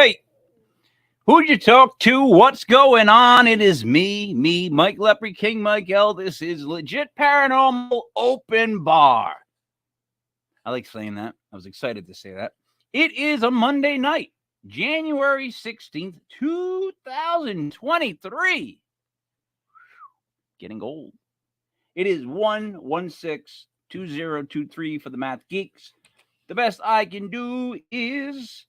Hey, who'd you talk to? What's going on? It is me, Mike Lepre, King Mike L. This is Legit Paranormal Open Bar. I like saying that. I was excited to say that. It is a Monday night, January 16th, 2023. Getting old. It is 116-2023 for the math geeks. The best I can do is...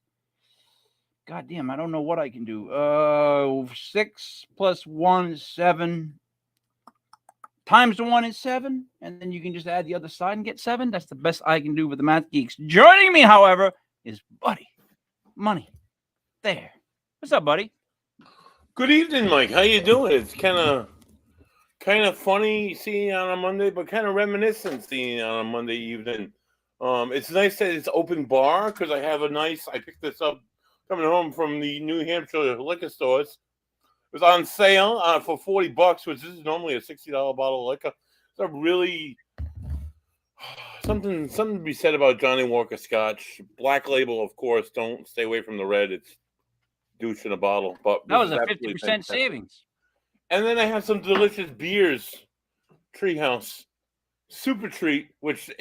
God damn, I don't know what I can do. 6 plus 1 is 7. Times the 1 is 7. And then you can just add the other side and get 7. That's the best I can do with the math geeks. Joining me, however, is Buddy Money. There. What's up, buddy? Good evening, Mike. How you doing? It's kind of funny seeing you on a Monday, but kind of reminiscent seeing you on a Monday evening. It's nice that it's open bar because I picked this up coming home from the New Hampshire liquor stores. It was on sale for $40, which is normally a $60 bottle of liquor. It's a really something to be said about Johnny Walker Scotch. Black label, of course. Don't stay away from the red. It's douche in a bottle. But that was a 50% savings. And then I have some delicious beers. Treehouse Super Treat, which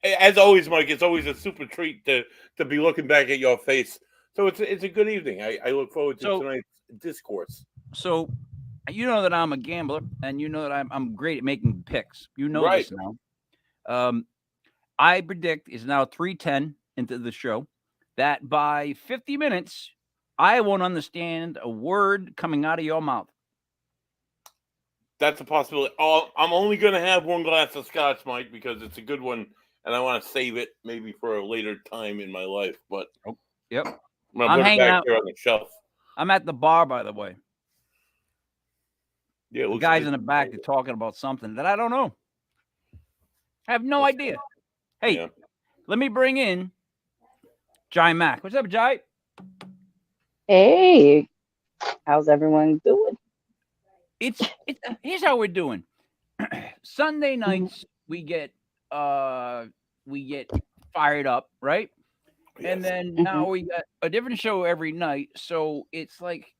as always, Mike, it's always a super treat to be looking back at your face. So it's a good evening. I look forward to tonight's discourse. So you know that I'm a gambler, and you know that I'm great at making picks. You know Right. this now. I predict is now 3:10 into the show that by 50 minutes I won't understand a word coming out of your mouth. That's a possibility. I'm only going to have one glass of scotch, Mike, because it's a good one, and I want to save it maybe for a later time in my life. But yep, I'm hanging out here on the shelf. I'm at the bar, by the way. Yeah, the guys in the back are talking about something that I don't know. I have no idea. Hey, let me bring in Jai Mack. What's up, Jai? Hey, how's everyone doing? It's here's how we're doing. Sunday nights we get fired up, right? Yes. And then now we got a different show every night. So it's like,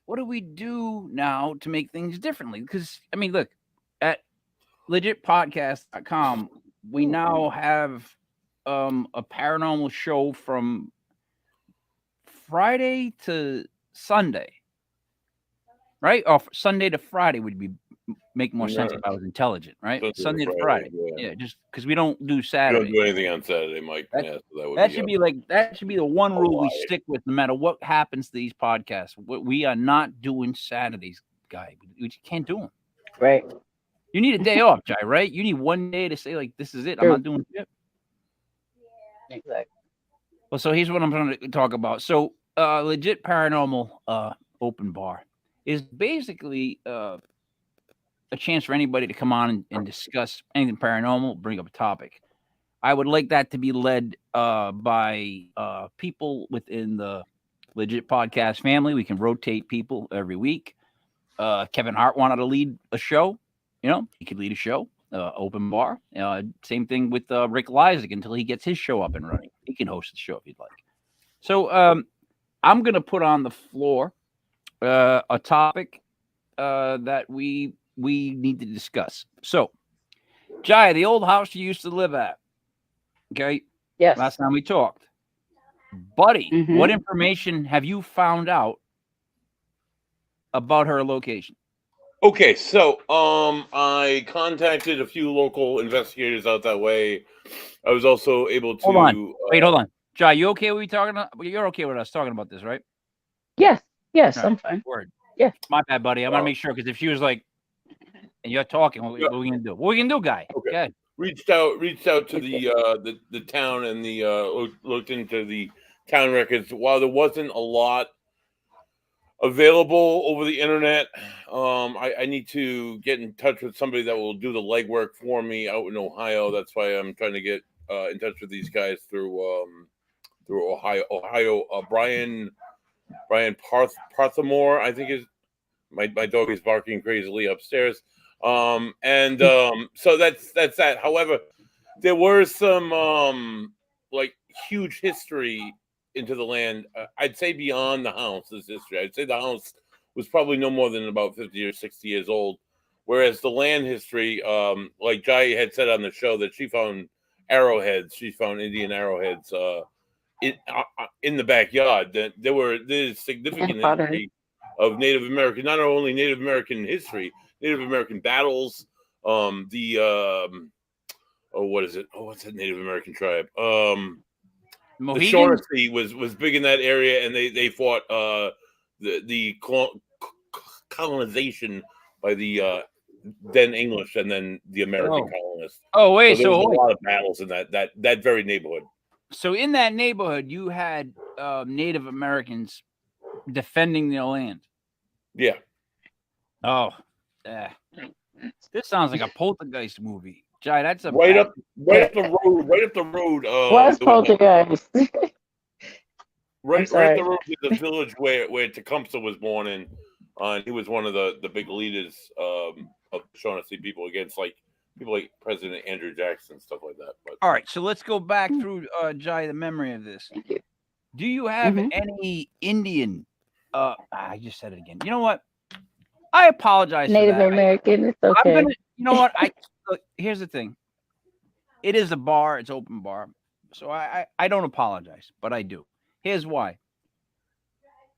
what do we do now to make things differently? Because I mean, look, at legitpodcast.com, we now have a paranormal show from Friday to Sunday. Right? Or Sunday to Friday would make more sense if I was intelligent, right? Sunday to Friday. Yeah, just because we don't do Saturday. We don't do anything on Saturday, Mike. That should be the one rule we stick with no matter what happens to these podcasts. We are not doing Saturdays, guy. We can't do them. Right. You need a day off, Jai, right? You need one day to say, like, this is it. I'm not doing shit. Exactly. Well, so here's what I'm going to talk about. So Legit Paranormal Open Bar is basically a chance for anybody to come on and discuss anything paranormal, bring up a topic. I would like that to be led by people within the Legit Podcast family. We can rotate people every week. Kevin Hart wanted to lead a show. You know, he could lead a show, open bar. Same thing with Rick Lysick until he gets his show up and running. He can host the show if he'd like. So I'm going to put on the floor a topic that we need to discuss. So, Jai, the old house you used to live at. Okay. Yes. Last time we talked. Buddy, what information have you found out about her location? Okay, so I contacted a few local investigators out that way. I was also able to hold on. Jai, you okay with talking about? You're okay with us talking about this, right? Yes, right. I'm fine. Word. Yeah. My bad, buddy. I want to make sure, because if she was like, and you're talking, what are we gonna do? What are we gonna do, guy? Okay. Reached out to the town and looked into the town records. While there wasn't a lot available over the internet, I need to get in touch with somebody that will do the legwork for me out in Ohio. That's why I'm trying to get in touch with these guys through Ohio. Brian Parthamore, I think is my dog is barking crazily upstairs. So that's that. However, there were some like huge history into the land. I'd say beyond the house's history. I'd say the house was probably no more than about 50 or 60 years old. Whereas the land history, like Jai had said on the show, that she found arrowheads. She found Indian arrowheads in the backyard. That there's significant history of Native American, not only Native American history, Native American battles. What is it? Oh, what's that Native American tribe? The Shaughnessy was big in that area, and they fought the colonization by the then English and then the American colonists. Oh wait, so there was a lot of battles in that very neighborhood. So in that neighborhood, you had Native Americans defending their land. Yeah. Oh, this sounds like a poltergeist movie. Jai, that's a right up the road. What's poltergeist? right up the road to the village where Tecumseh was born in. He was one of the big leaders of Shaughnessy people against people like President Andrew Jackson and stuff like that. But all right, so let's go back through Jai, the memory of this. Do you have any Indian? I just said it again. You know what? I apologize. Native for that. American. It's okay. You know what? Look, here's the thing. It is a bar. It's open bar. So I don't apologize, but I do. Here's why.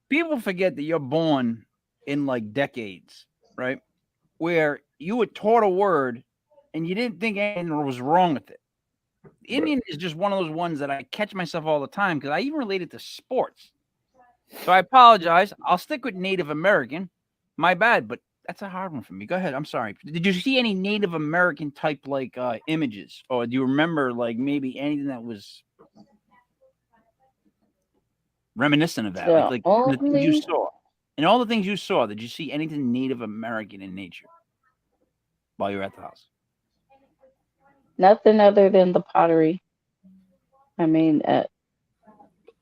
People forget that you're born in like decades, right? Where you were taught a word and you didn't think anything was wrong with it. Indian is just one of those ones that I catch myself all the time because I even relate it to sports. So I apologize. I'll stick with Native American. My bad, but that's a hard one for me. Go ahead. I'm sorry. Did you see any Native American type images, or do you remember like maybe anything that was reminiscent of that? Like the things you saw, and all the things you saw. Did you see anything Native American in nature while you were at the house? Nothing other than the pottery. I mean,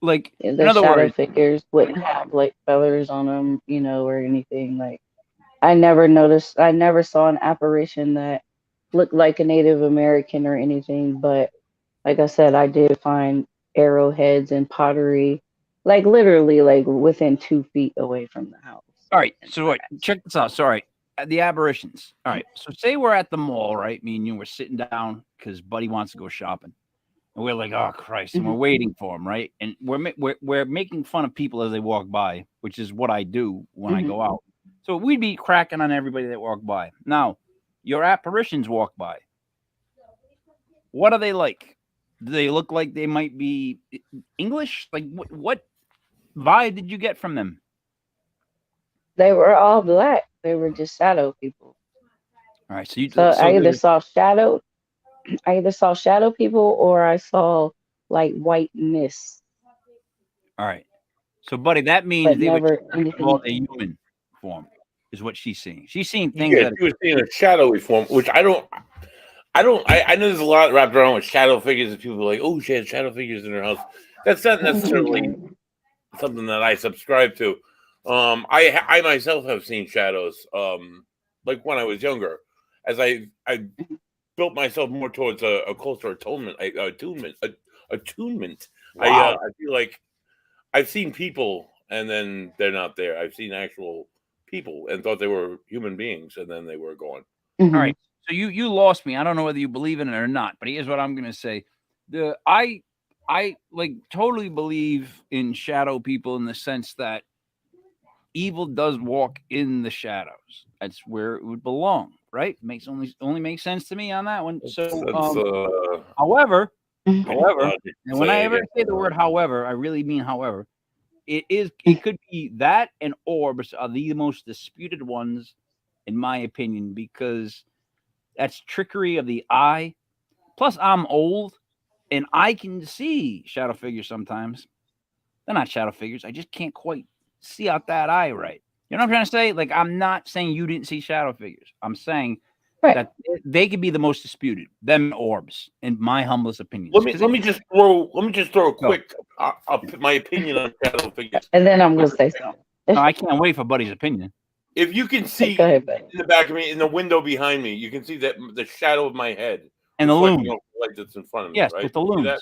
like the shadow figures wouldn't have like feathers on them, or anything. Like I never saw an apparition that looked like a Native American or anything. But like I said, I did find arrowheads and pottery, like literally like within 2 feet away from the house. All right, so check this out. Sorry, the apparitions. All right, so say we're at the mall, right? Me and you were sitting down because Buddy wants to go shopping. And we're like, oh Christ, and we're waiting for him, right? And we're making fun of people as they walk by, which is what I do when I go out. So we'd be cracking on everybody that walked by. Now, your apparitions walk by. What are they like? Do they look like they might be English? Like what vibe did you get from them? They were all black. They were just shadow people. All right, so I either saw shadow people or I saw like white mist. All right. So, buddy, that means they were a human form, is what she's seeing. She's seeing things. Yeah, she was seeing a shadowy form, which I know there's a lot wrapped around with shadow figures, and people are like, oh, she had shadow figures in her house. That's not necessarily something that I subscribe to. I myself have seen shadows, like when I was younger, as I built myself more towards a closer attunement. Wow. I feel like I've seen people and then they're not there. I've seen actual people and thought they were human beings and then they were gone. All right. So you lost me. I don't know whether you believe in it or not, but here's what I'm going to say. I like totally believe in shadow people in the sense that evil does walk in the shadows. That's where it would belong, right? Only makes sense to me on that one. So, however, and when I ever say the word however, I really mean however. It could be that and orbs are the most disputed ones, in my opinion, because that's trickery of the eye. Plus, I'm old and I can see shadow figures sometimes. They're not shadow figures. I just can't quite see out that eye right. You know what I'm trying to say? Like, I'm not saying you didn't see shadow figures. I'm saying that they could be the most disputed. Them orbs, in my humblest opinion. Let me just throw a quick my opinion on shadow figures, and then I'm going to say something. No, I can't wait for Buddy's opinion. If you can see in the back of me, in the window behind me, you can see that the shadow of my head and the loom, like that's in front of me. Yes, right? with the looms.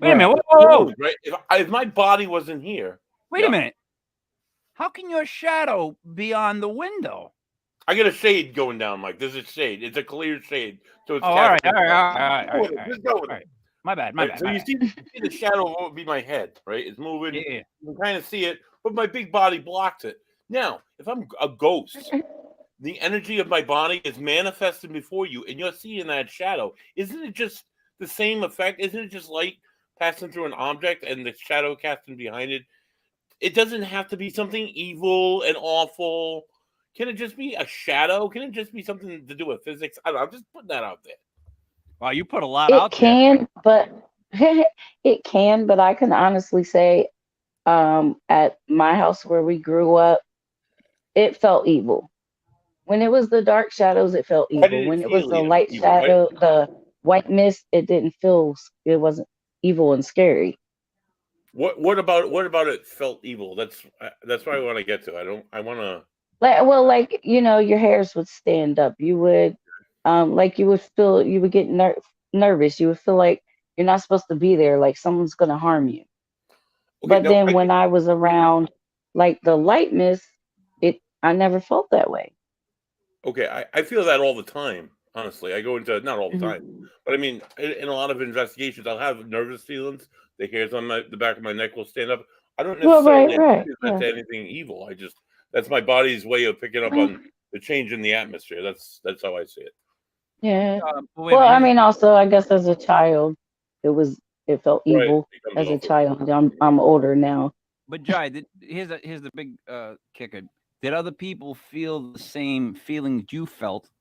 Wait a minute. Right. Whoa. Right? If my body wasn't here, Wait a minute. How can your shadow be on the window? I get a shade going down, Mike. There's a shade. It's a clear shade, so it's all right. Just go with it. My bad. So you see the shadow of what would be my head, right? It's moving. Yeah. You can kind of see it, but my big body blocks it. Now, if I'm a ghost, the energy of my body is manifesting before you, and you're seeing that shadow. Isn't it just the same effect? Isn't it just light passing through an object and the shadow casting behind it? It doesn't have to be something evil and awful. Can it just be a shadow? Can it just be something to do with physics? I don't know. I'm just putting that out there. Wow, you put a lot It out there. can, but it can, but I can honestly say, at my house where we grew up, it felt evil. When it was the dark shadows, it felt Why evil. did it When it was feel the evil? light shadow, the white mist, it didn't feel. It wasn't evil and scary. What about it felt evil? That's what I want to get to. I want to. Like your hairs would stand up. You would, like you would get nervous. You would feel like you're not supposed to be there. Like someone's gonna harm you. Okay, But then when I was around, like the light mist, I never felt that way. Okay, I feel that all the time. Honestly, I go into not all the time, Mhm. but I mean, in a lot of investigations, I'll have nervous feelings. The hairs on the back of my neck will stand up. I don't Well, necessarily right, attribute that yeah. to anything evil. That's my body's way of picking up on the change in the atmosphere. That's how I see it. Yeah. Wait a Well, I minute. mean, also, I guess as a child, it felt Right, evil it comes as a off of- child. I'm older now. But Jai, here's the big kicker. Did other people feel the same feelings you felt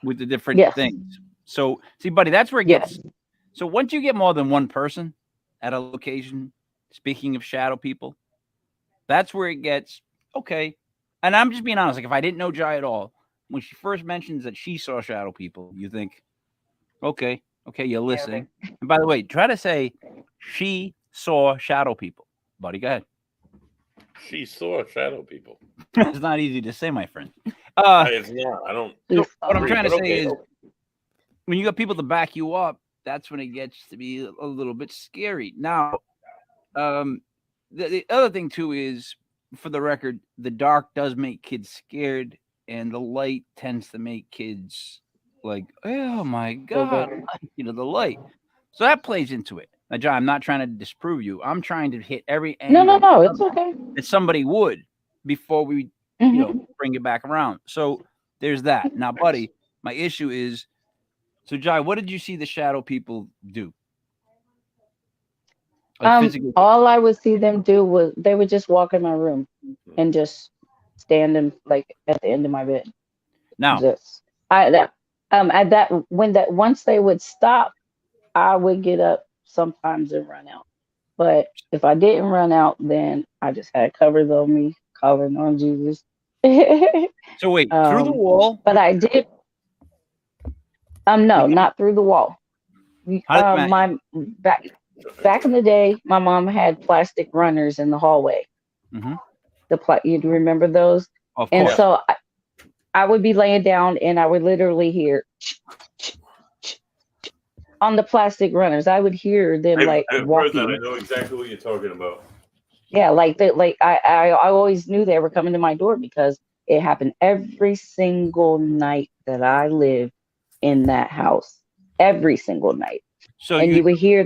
with the different Yes. things? So, see, buddy, that's where it Yes. gets. So once you get more than one person at a location, speaking of shadow people, that's where it gets okay. And I'm just being honest. Like if I didn't know Jai at all, when she first mentions that she saw shadow people, you think, okay, you're listening. And by the way, try to say she saw shadow people, buddy. Go ahead. She saw shadow people. It's not easy to say, my friend. It's not. I don't. So what I'm agree, trying to but say okay. is, when you got people to back you up, that's when it gets to be a little bit scary. Now, the other thing too is, for the record, the dark does make kids scared, and the light tends to make kids like, oh my god, the light. So that plays into it. Now, John, I'm not trying to disprove you. I'm trying to hit every angle No, it's okay. that somebody would before we, Mhm. bring it back around. So there's that. Now, buddy, my issue is, so Jai, what did you see the shadow people do? Like physically? All I would see them do was they would just walk in my room and just stand in like at the end of my bed. Now, Just I that at that when that once they would stop, I would get up sometimes and run out. But if I didn't run out, then I just had covers on me, calling on Jesus. so wait, through the wall? But I did. No, not through the wall. My back in the day, my mom had plastic runners in the hallway. Mm-hmm. You remember those? Of and course. so I would be laying down, and I would literally hear on the plastic runners. I would hear them I've walking. heard that. I know exactly what you're talking about. Yeah, like that. Like I always knew they were coming to my door because it happened every single night that I lived in that house. Every single night. So and you would hear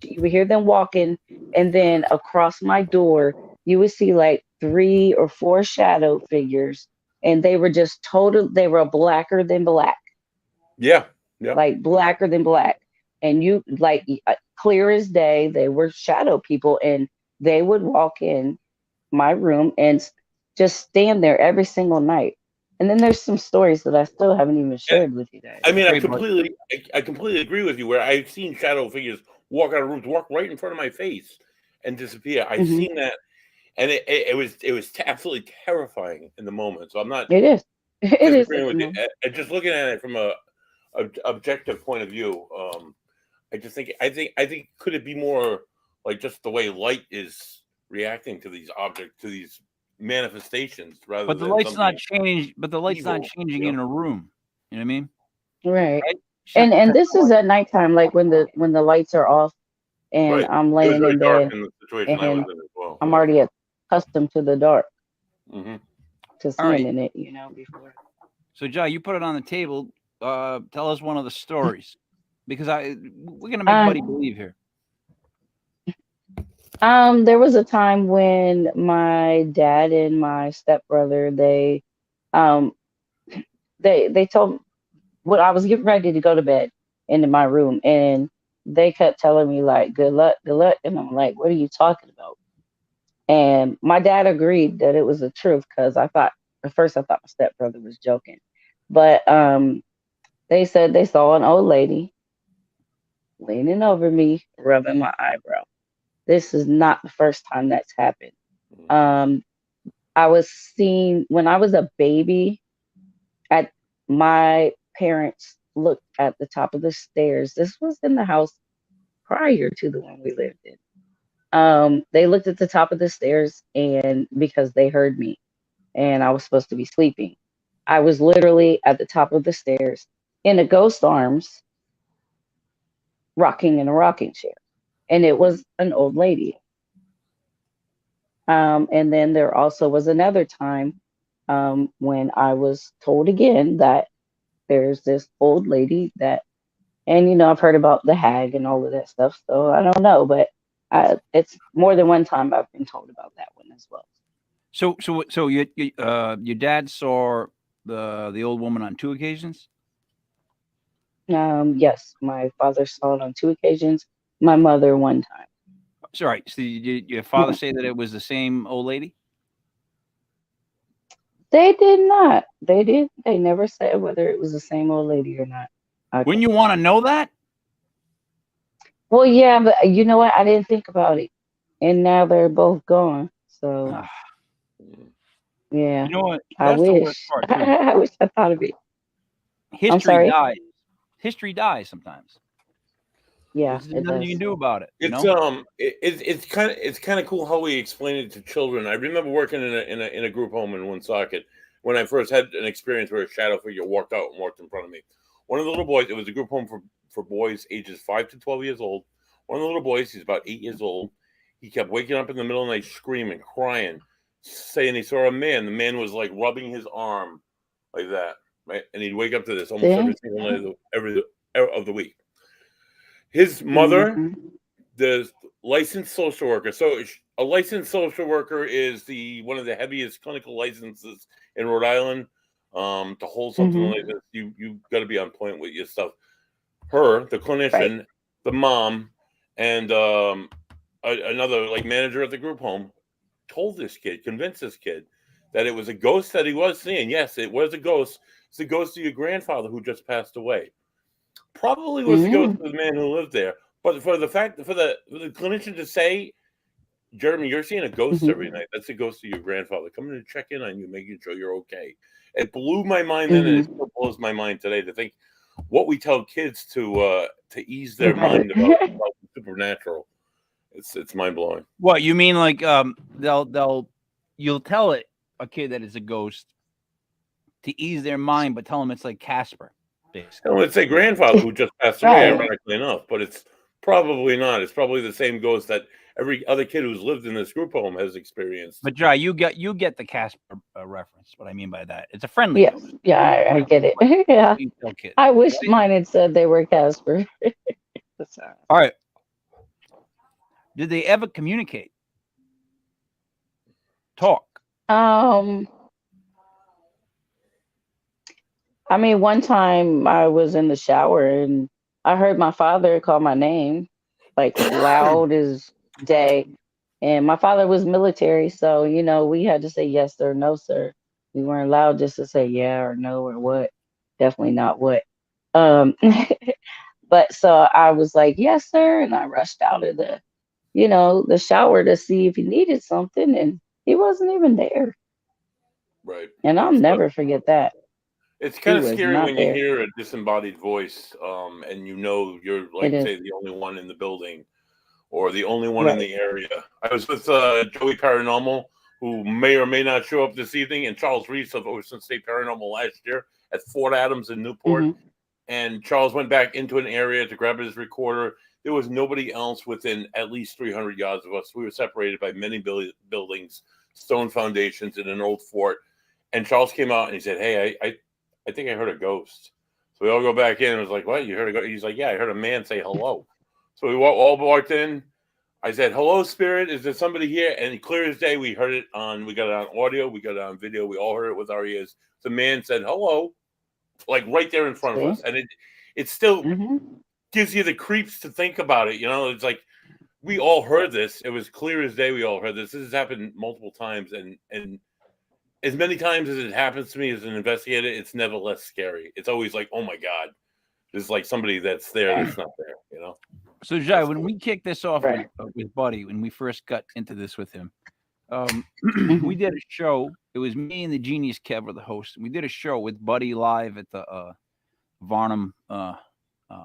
you would hear them walking, and then across my door, you would see like 3 or 4 shadow figures, and they were just they were blacker than black. Yeah. Like blacker than black. And you like clear as day, they were shadow people, and they would walk in my room and just stand there every single night. And then there's some stories that I still haven't even shared with you guys. I mean, I completely agree with you. Where I've seen shadow figures walk out of rooms, walk right in front of my face, and disappear. I've seen that, and it was absolutely terrifying in the moment. So I'm not. It is. It is. With you. And just looking at it from a objective point of view, I think could it be more like just the way light is reacting to these objects, to these manifestations, rather but the than light's not changed. But the light's not changing you know? in a room. You know what I mean? Right. And this is at nighttime, like when the lights are off and Right. I'm It was laying very in dark bed in the situation I was and in as well. I'm Yeah. already accustomed to the dark, Mm-hmm. to All right. seeing in it, you know, before. So, Jai, you put it on the table. Tell us one of the stories, because we're gonna make Buddy Um, believe here. there was a time when my dad and my stepbrother, um, they told when I was getting ready to go to bed into my room, and they kept telling me like, good luck," and I'm like, "What are you talking about?" And my dad agreed that it was the truth because I thought at first I thought my stepbrother was joking, but they said they saw an old lady leaning over me, rubbing my eyebrow. This is not the first time that's happened. Um, I was seen when I was a baby. At my parents looked at the top of the stairs. This was in the house prior to the one we lived in. They looked at the top of the stairs and because they heard me and I was supposed to be sleeping. I was literally at the top of the stairs in a ghost arms, rocking in a rocking chair. And it was an old lady. And then there also was another time when I was told again that there's this old lady that, and you know, I've heard about the hag and all of that stuff. So I don't know, but it's more than one time I've been told about that one as well. So your dad saw the old woman on 2 occasions. Yes, my father saw it on 2 occasions. My mother one time. Sorry. So your father say that it was the same old lady? They did not. They did. They never said whether it was the same old lady or not. Wouldn't Okay. you want to know that? Well, yeah, but you know what? I didn't think about it, and now they're both gone. So Ah, yeah, you know what? I That's the worst wish. part too. I wish I thought of it. I'm History sorry. dies. History dies sometimes. Yeah, There's it nothing you does. can do about it. You It's know. it's kind of cool how we explain it to children. I remember working in a group home in Woonsocket when I first had an experience where a shadow figure walked out and walked in front of me. One of the little boys. It was a group home for boys ages 5 to 12 years old. One of the little boys, he's about 8 years old. He kept waking up in the middle of the night, screaming, crying, saying he saw a man. The man was like rubbing his arm like that, right? And he'd wake up to this almost every See? single night every of the week. His mother, Hmm. the licensed social worker. So a licensed social worker is the one of the heaviest clinical licenses in Rhode Island. To hold something Hmm. like this, you got to be on point with your stuff. Her, the Right. clinician, the mom, and another like manager at the group home told this kid, convinced this kid that it was a ghost that he was seeing. Yes, it was a ghost. It's the ghost of your grandfather who just passed away. Probably was the ghost Hmm. of the man who lived there. But for the clinician to say, Jeremy, you're seeing a ghost Hmm. every night. That's the ghost of your grandfather coming to check in on you, making sure you're okay. It blew my mind then, and it Hmm. still blows my mind today to think what we tell kids to ease their Right. mind about the supernatural. It's mind blowing. What you mean? Like you'll tell a kid that it's a ghost to ease their mind, but tell them it's like Casper, basically. And it's a grandfather who just passed away, Right. ironically enough, but it's probably not. It's probably the same ghost that every other kid who's lived in this group home has experienced. But Jai, you get the Casper reference. What I mean by that, it's a friendly Yes. ghost. Yeah, I get it. That's Yeah. what you tell kids, I wish right? mine had said they were Casper. That's all All right. Did they ever communicate? Talk? right. I mean, one time I was in the shower and I heard my father call my name, like loud as day. And my father was military, so you know, we had to say yes or no, sir. We weren't allowed just to say yeah or no or what. Definitely not what. Um, but so I was like, yes, sir, and I rushed out of the shower to see if he needed something, and he wasn't even there. Right. And I'll never forget that. It's He kind of was scary not when you there. hear a disembodied voice, and you know you're It like is say the only one in the building or the only one in right. the area. I was with Joey Paranormal, who may or may not show up this evening, and Charles Reese of Ocean State Paranormal last year at Fort Adams in Newport. Hmm. and Charles went back into an area to grab his recorder. There was nobody else within at least 300 yards of us. We were separated by many buildings, stone foundations, in an old fort. And Charles came out and he said, "Hey, I think I heard a ghost." So we all go back in and was like, "What? You heard a ghost?" He's like, "Yeah, I heard a man say hello." So we all walked in. I said, "Hello, spirit. Is there somebody here?" And clear as day, we heard it on. We got it on audio. We got it on video. We all heard it with our ears. The man said hello, like right there in front of us, and it still gives you the creeps to think about it. You know, it's like we all heard this. It was clear as day. We all heard this. This has happened multiple times, and as many times as it happens to me as an investigator, it's never less scary. It's always like, oh my God, there's like somebody that's there that's not there, you know? So, Jai, when we kicked this off with Buddy, when we first got into this with him, we did a show. It was me and the genius Kev were the host. We did a show with Buddy live at the Varnum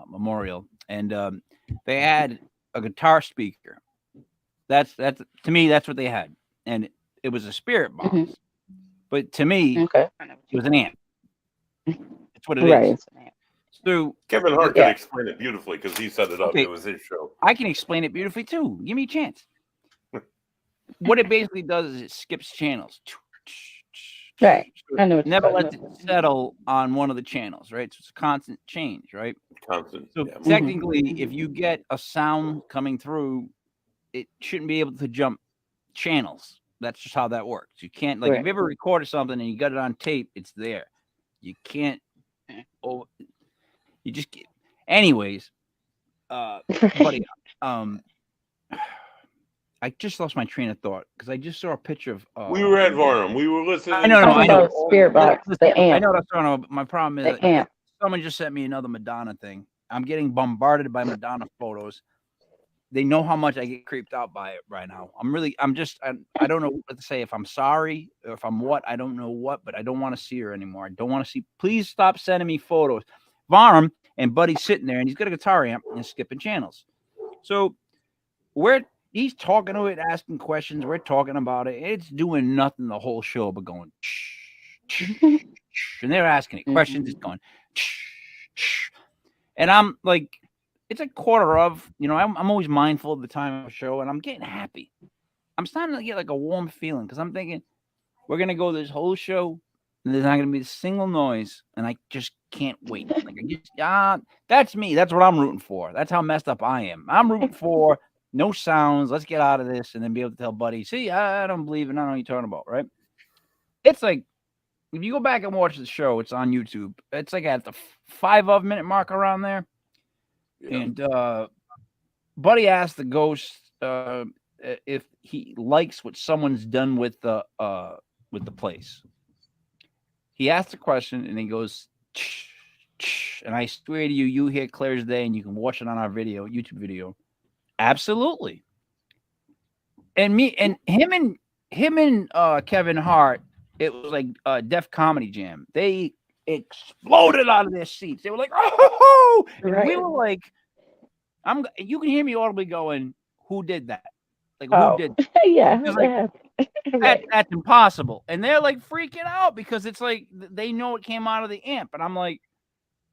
Memorial, and they had a guitar speaker. That's to me, that's what they had, and it was a spirit box. But to me, it was an amp. That's what it is. It's an amp. So Kevin Hart can explain it beautifully because he set it up. Okay. It was his show. I can explain it beautifully too. Give me a chance. What it basically does is it skips channels. Right. I know. Never lets it settle on one of the channels, right? So it's a constant change, right? Constant. So technically, if you get a sound coming through, it shouldn't be able to jump channels. That's just how that works. You can't, like, if you ever recorded something and you got it on tape, it's there. You can't. Oh, you just get. Anyways, buddy, I just lost my train of thought because I just saw a picture of. We were at Varnum. We were listening. I know. Spirit box. The amp. I know that's wrong. My problem is amp. Someone just sent me another Madonna thing. I'm getting bombarded by Madonna photos. They know how much I get creeped out by it right now. I don't know what to say. If I'm sorry or if I'm what, I don't know what, but I don't want to see her anymore. I don't want to see. Please stop sending me photos. Varnum and Buddy's sitting there and he's got a guitar amp and skipping channels. So he's talking to it, asking questions. We're talking about it. It's doing nothing the whole show but going, and they're asking it questions. It's going, and I'm like, it's a quarter of, I'm always mindful of the time of the show and I'm getting happy. I'm starting to get like a warm feeling because I'm thinking we're going to go this whole show and there's not going to be a single noise and I just can't wait. Like, that's me. That's what I'm rooting for. That's how messed up I am. I'm rooting for no sounds. Let's get out of this and then be able to tell Buddy, see, I don't believe it. I don't know what you're talking about, right? It's like, if you go back and watch the show, it's on YouTube. It's like at the 5-minute mark around there. Yeah. And Buddy asked the ghost if he likes what someone's done with the place. He asked a question and he goes, and I swear to you, you hear clear as day, and you can watch it on our YouTube video. Absolutely. And him and Kevin Hart, it was like a Def Comedy Jam. They exploded out of their seats. They were like, "Oh!" And we were like, you can hear me audibly going, "Who did that? Like, who did that?" Yeah, like, that's impossible. And they're like freaking out because it's like they know it came out of the amp. And I'm like,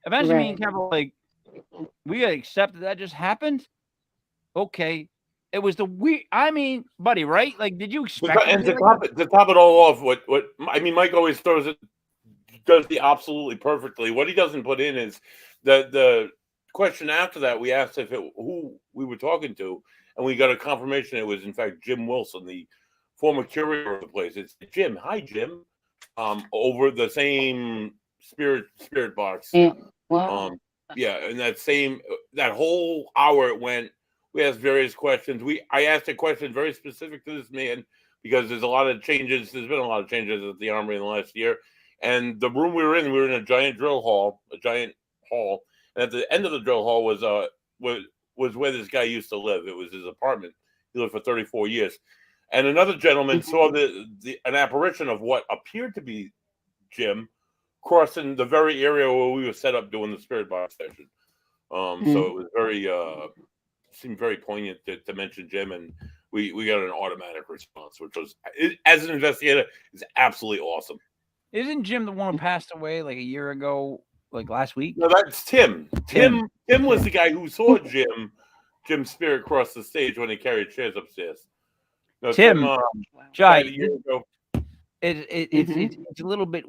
eventually me and Kevin were like, we gotta accept that just happened. Okay. It was the weird. I mean, Buddy, right? Like, did you expect? And to top it all off, what I mean, Mike always does the absolutely perfectly. What he doesn't put in is the question after that. We asked who we were talking to, and we got a confirmation it was in fact Jim Wilson, the former curator of the place. It's Jim. Hi, Jim. Over the same spirit box. Wow. And that whole hour it went. We asked various questions. I asked a question very specific to this man because there's a lot of changes. There's been a lot of changes at the Armory in the last year. And the room we were in a giant drill hall, And at the end of the drill hall was where this guy used to live. It was his apartment. He lived for 34 years. And another gentleman saw an apparition of what appeared to be Jim crossing the very area where we were set up doing the spirit box session. So it was seemed very poignant to mention Jim, and we got an automatic response, which was, as an investigator, is absolutely awesome. Isn't Jim the one who passed away like a year ago? like last week. No, that's Tim. Tim. Tim was the guy who saw Jim's spirit cross the stage when they carried chairs upstairs. No, Tim, died Jai, a year ago. it's a little bit.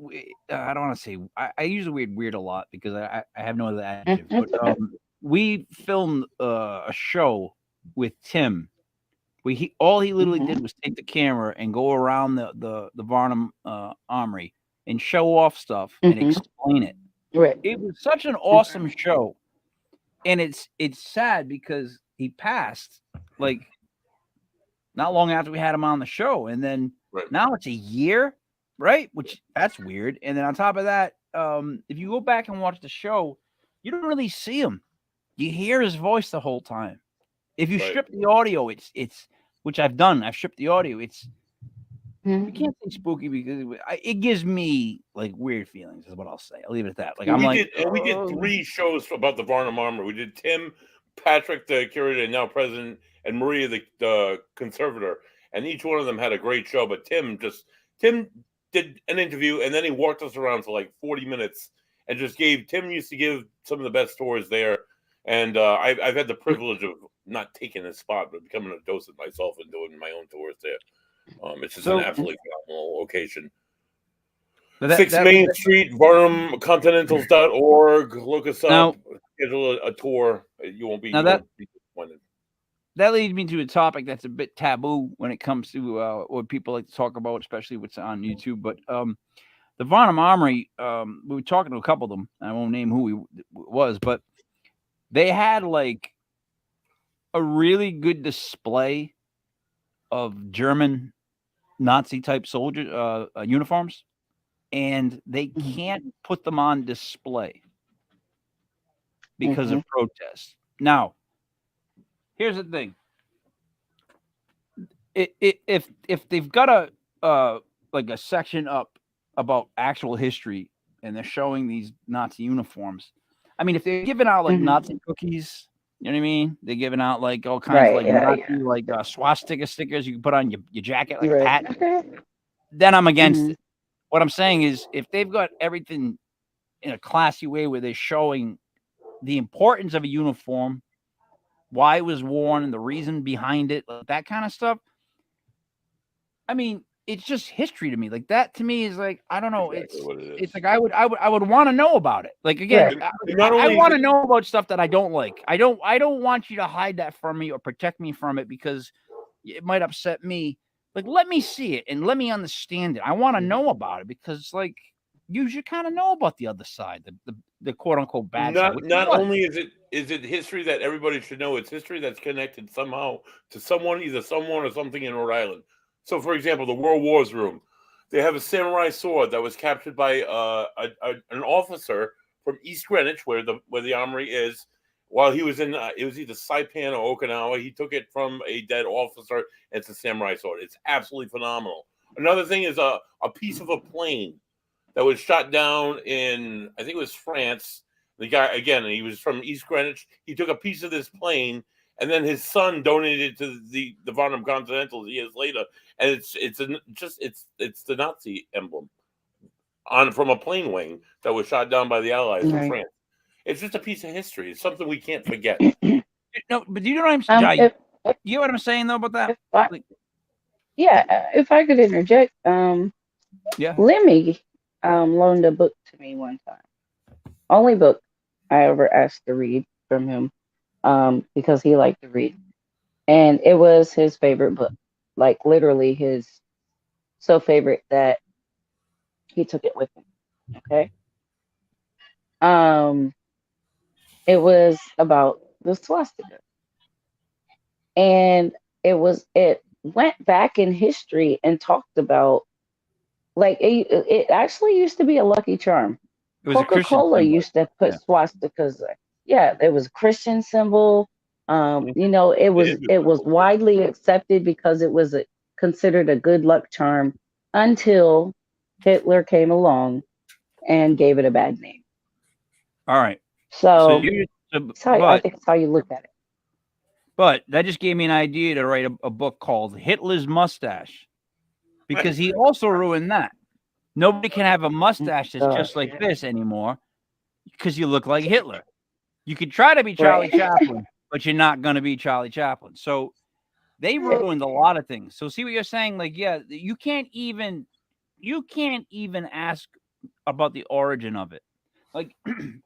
I don't want to say. I use the word weird a lot because I have no other adjective. But Okay. we filmed a show with Tim. All he literally did was take the camera and go around the Varnum Armory and show off stuff and explain it. Right. It was such an awesome show, and it's sad because he passed like not long after we had him on the show, and then now it's a year, right? Which that's weird. And then on top of that, if you go back and watch the show, you don't really see him. You hear his voice the whole time. If you strip the audio, it's which I've done. I've stripped the audio. You can't say spooky because it gives me like weird feelings. Is what I'll say. I'll leave it at that. Like we did 3 shows about the Varnum Armory. We did Tim, Patrick, the curator and now president, and Maria, the conservator, and each one of them had a great show. But Tim did an interview, and then he walked us around for like 40 minutes and just Tim used to give some of the best tours there. And I've had the privilege of not taking his spot, but becoming a docent myself and doing my own tours there. It's just an absolutely phenomenal location. 6 Main Street, VarnumContinentals.org. Look us up. Schedule a tour. You won't be disappointed. That leads me to a topic that's a bit taboo when it comes to what people like to talk about, especially what's on YouTube. But the Varnum Armory, we were talking to a couple of them. I won't name who he was, but they had like a really good display of German Nazi type soldier uniforms, and they can't put them on display because of protests. Now, here's the thing: if they've got a section up about actual history and they're showing these Nazi uniforms, I mean, if they're giving out like Nazi cookies, you know what I mean? They're giving out like all kinds of Nazi swastika stickers you can put on your jacket like a hat. Then I'm against it. What I'm saying is, if they've got everything in a classy way where they're showing the importance of a uniform, why it was worn, and the reason behind it, like that kind of stuff. I mean, it's just history to me. Like that to me is like, I don't know. It's like I would want to know about it. Like again, I want to know about stuff that I don't like. I don't want you to hide that from me or protect me from it because it might upset me. Like, let me see it and let me understand it. I want to know about it because like you should kind of know about the other side, the quote unquote bad side. Not only is it history that everybody should know, it's history that's connected somehow to someone or something in Rhode Island. So, for example, the World Wars room, they have a samurai sword that was captured by an officer from East Greenwich, where the armory is, while he was in it was either Saipan or Okinawa. He took it from a dead officer. It's a samurai sword. It's absolutely phenomenal. Another thing is a piece of a plane that was shot down in, I think it was France. The guy, again, he was from East Greenwich. He took a piece of this plane, and then his son donated it to the Varnum Continentals years later, and it's the Nazi emblem from a plane wing that was shot down by the Allies in France. It's just a piece of history. It's something we can't forget. No, but do you know what I'm saying? You know what I'm saying though about that? If I could interject, Lemmy loaned a book to me one time. Only book I ever asked to read from him. Because he liked to read, and it was his favorite book, like literally his so favorite that he took it with him. Okay. It was about the swastika, and it went back in history and talked about like it actually used to be a Lucky Charm. Coca-Cola used to put swastikas there. Yeah, it was a Christian symbol. It was widely accepted because it was considered a good luck charm until Hitler came along and gave it a bad name. All right. So I think it's how you look at it. But that just gave me an idea to write a book called Hitler's Mustache, because he also ruined that. Nobody can have a mustache that's just like this anymore. because you look like Hitler. You could try to be Charlie Right. Chaplin, but you're not going to be Charlie Chaplin. So they ruined a lot of things. So see what you're saying? Like, yeah, you can't even ask about the origin of it. Like,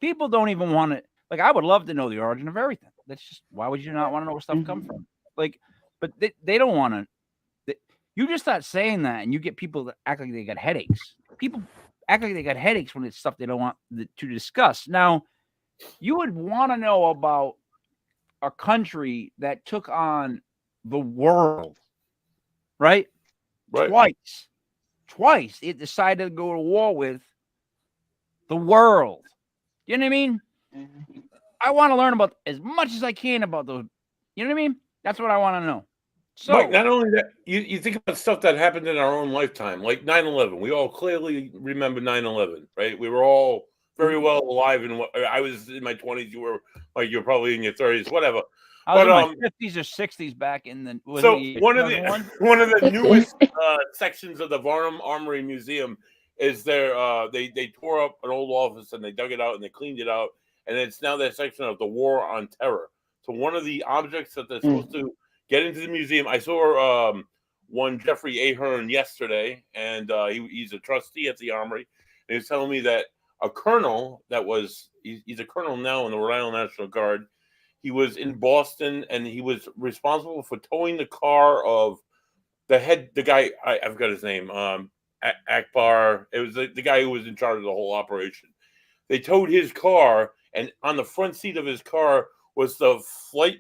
people don't even want to. Like, I would love to know the origin of everything. That's just why would you not want to know where stuff come from? Like, but they don't want to. You just start saying that, and you get people that act like they got headaches. People act like they got headaches when it's stuff they don't want to discuss. Now, you would want to know about a country that took on the world, right? Right. Twice it decided to go to war with the world. You know what I mean? I want to learn about as much as I can about those. You know what I mean? That's what I want to know. So, Mike, not only that, you think about stuff that happened in our own lifetime, like 9/11. We all clearly remember 9/11, right? We were all very well alive, and I was in my 20s. You were like you're probably in your 30s, whatever. I was But in my 50s or 60s back in the so the one of 2001? the one of the newest sections of the Varnum Armory Museum is their they tore up an old office and they dug it out and they cleaned it out, and it's now their section of the War on Terror. So one of the objects that they're supposed to get into the museum, I saw one Jeffrey Ahern yesterday, and he's a trustee at the Armory, and he's telling me that a colonel that was he's a colonel now in the Rhode Island National Guard. He was in Boston, and he was responsible for towing the car of the guy. I forgot his name. Akbar. It was the guy who was in charge of the whole operation. They towed his car, and on the front seat of his car was the flight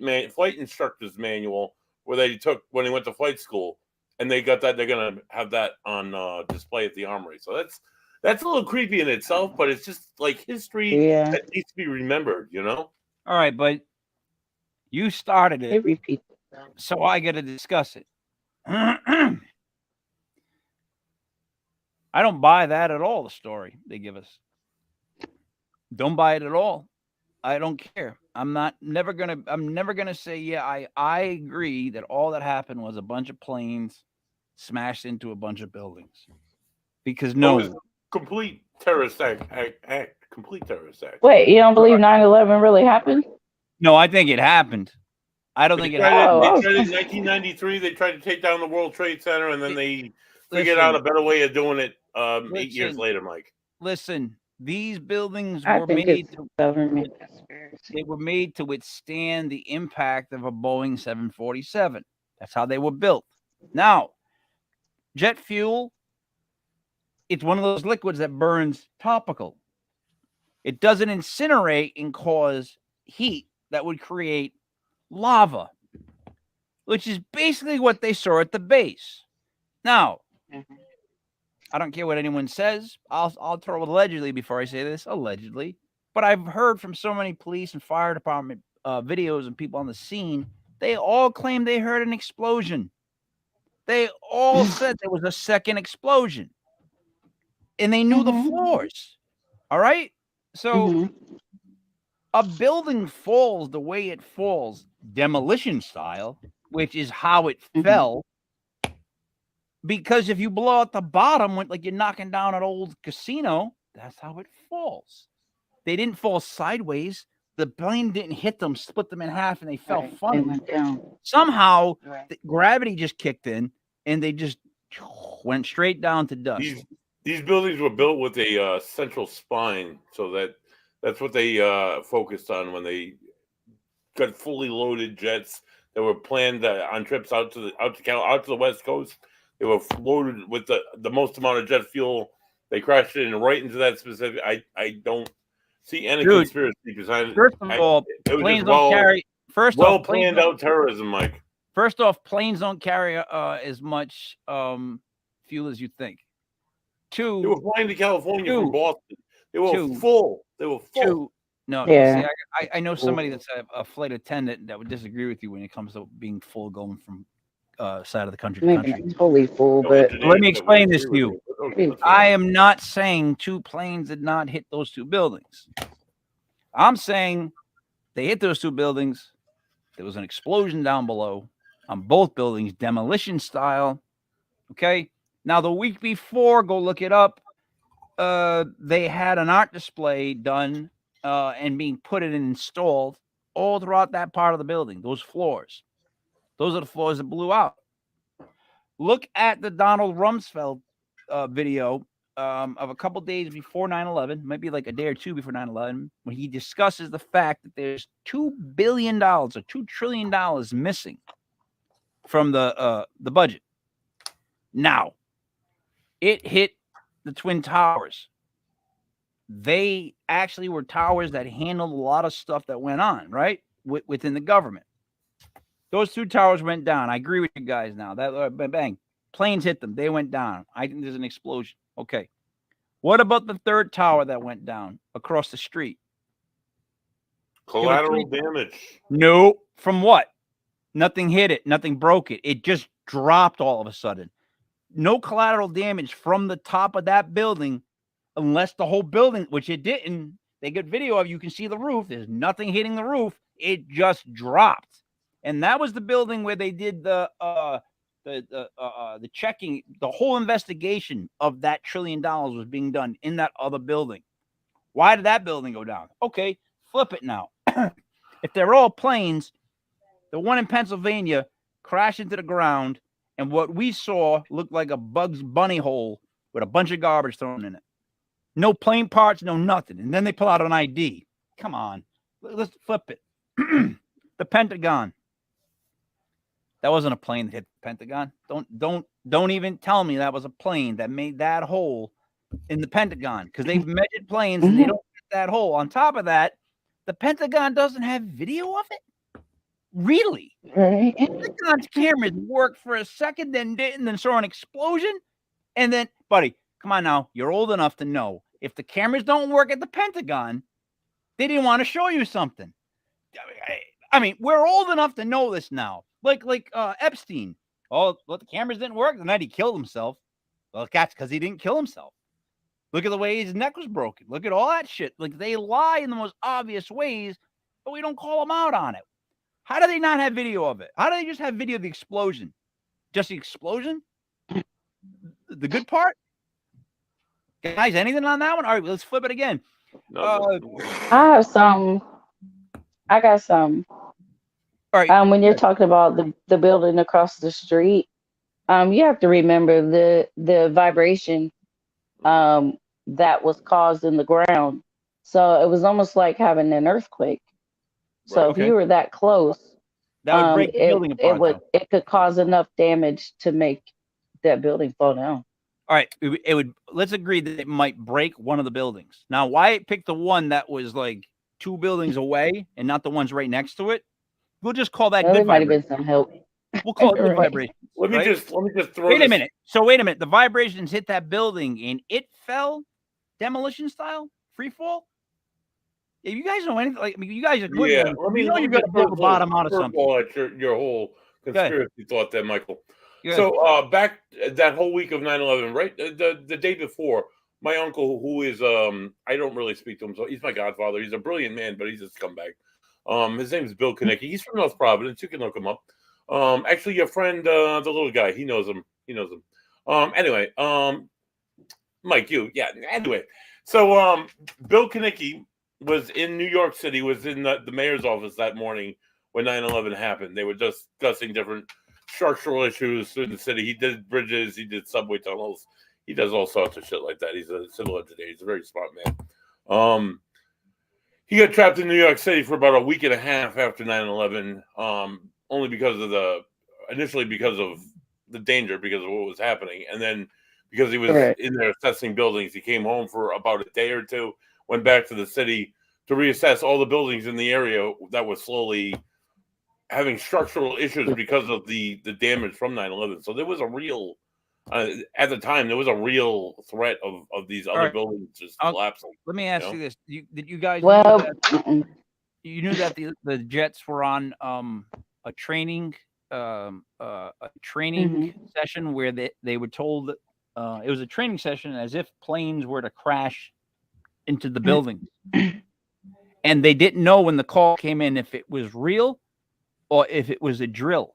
instructor's manual where they took when they went to flight school, and they got that. They're gonna have that on display at the Armory. So that's a little creepy in itself, but it's just like history that needs to be remembered. All right, but you started it. It repeats itself. So I got to discuss it. I don't buy that at all, the story they give us. Don't buy it at all. I don't care. I'm never gonna say, yeah, I agree that all that happened was a bunch of planes smashed into a bunch of buildings. Because no. It was complete terrorist act. Complete terrorist act. Wait, you don't believe 9/11 really happened? No, I think it happened. I don't think it happened. They tried it in 1993. They tried to take down the World Trade Center, and then they figured out a better way of doing it 8 years later, Mike. Listen, these buildings I were think made it's government conspiracy. they were made to withstand the impact of a Boeing 747. That's how they were built. Now, jet fuel, it's one of those liquids that burns topical. It doesn't incinerate and cause heat that would create lava, which is basically what they saw at the base. Now, I don't care what anyone says. I'll throw allegedly before I say this, allegedly. But I've heard from so many police and fire department videos and people on the scene, they all claim they heard an explosion. They all said there was a second explosion. And they knew the floors. All right? So a building falls the way it falls, demolition style, which is how it fell. Because if you blow out the bottom, like you're knocking down an old casino, that's how it falls. They didn't fall sideways. The plane didn't hit them, split them in half, and they fell funny. They went down. Somehow, gravity just kicked in, and they just went straight down to dust. These buildings were built with a central spine, so that's what they focused on when they got fully loaded jets that were planned on trips out to the West Coast. They were loaded with the most amount of jet fuel. They crashed it right into that specific. I don't see any conspiracy behind. First of all, planes don't carry. First off, planned out terrorism, Mike. First off, planes don't carry as much fuel as you think. Two, they were flying to California from Boston. They were full. They were full. Two, no, yeah. See, I know somebody that's a flight attendant that would disagree with you when it comes to being full going from side of the country to country. Totally full, but let me explain this to you. I am not saying two planes did not hit those two buildings. I'm saying they hit those two buildings. There was an explosion down below on both buildings, demolition style. Okay. Now, the week before, go look it up. They had an art display done and being put in and installed all throughout that part of the building. Those floors. Those are the floors that blew out. Look at the Donald Rumsfeld video of a couple days before 9/11, maybe like a day or two before 9/11, when he discusses the fact that there's $2 billion or $2 trillion missing from the budget. Now, it hit the Twin Towers. They actually were towers that handled a lot of stuff that went on, right, within the government. Those 2 towers went down. I agree with you guys now. That bang, planes hit them. They went down. I think there's an explosion. Okay. What about the 3rd tower that went down across the street? Collateral damage. No. From what? Nothing hit it. Nothing broke it. It just dropped all of a sudden. No collateral damage from the top of that building, unless the whole building, which it didn't. They get video of. You can see the roof. There's nothing hitting the roof. It just dropped. And that was the building where they did the checking. The whole investigation of that $1 trillion was being done in that other building. Why did that building go down? Okay, flip it now. If they're all planes, the one in Pennsylvania crashed into the ground, and what we saw looked like a Bugs Bunny hole with a bunch of garbage thrown in it. No plane parts, no nothing. And then they pull out an ID. Come on, let's flip it. The Pentagon. That wasn't a plane that hit the Pentagon. Don't even tell me that was a plane that made that hole in the Pentagon, because they've measured planes and they don't hit that hole. On top of that, the Pentagon doesn't have video of it. Really? Right. The Pentagon's cameras worked for a second, then didn't, then saw an explosion, and then, buddy, come on now. You're old enough to know if the cameras don't work at the Pentagon, they didn't want to show you something. I mean, we're old enough to know this now. Like Epstein. Oh, well, the cameras didn't work the night he killed himself. Well, that's because he didn't kill himself. Look at the way his neck was broken. Look at all that shit. Like, they lie in the most obvious ways, but we don't call them out on it. How do they not have video of it? How do they just have video of the explosion? Just the explosion? The good part? Guys, anything on that one? All right, let's flip it again. No, I have some. I got some. All right. When you're talking about the building across the street, you have to remember the vibration that was caused in the ground. So it was almost like having an earthquake. So if you were that close, that would break the building apart. It could cause enough damage to make that building fall down. All right, it would. Let's agree that it might break one of the buildings. Now, why it picked the one that was like 2 buildings away and not the ones right next to it? We'll just call that good There might have been vibration. some help. We'll call it good Right. vibration. let me right? just throw. Wait a this- minute. So wait a minute. The vibrations hit that building and it fell, demolition style, free fall. If you guys know anything, like, I mean, you guys are good. Yeah, ones. let me. You know let you're me going to just blow throw the a bottom out of curveball something. at your whole conspiracy thought there, Michael. Go ahead. So back that whole week of 9/11, right? The day before, my uncle, who is I don't really speak to him, so he's my godfather. He's a brilliant man, but he's a scumbag. His name is Bill Konecki. He's from North Providence. You can look him up. Actually, your friend, the little guy, he knows him. Anyway, Mike, Anyway, so Bill Konecki was in New York City, was in the mayor's office that morning when 9/11 happened. They were discussing different structural issues in the city. He did bridges, he did subway tunnels, he does all sorts of shit like that. He's a civil engineer. He's a very smart man. He got trapped in New York City for about a week and a half after 9/11, only because of initially because of the danger, because of what was happening, and then because he was in there assessing buildings. He came home for about a day or two, went back to the city to reassess all the buildings in the area that was slowly having structural issues because of the damage from 9/11. So there was a real, at the time, there was a real threat of these other buildings just collapsing. Let me ask you this: did you guys Well, you knew that the jets were on a training session where they were told it was a training session as if planes were to crash into the building, and they didn't know when the call came in if it was real or if it was a drill,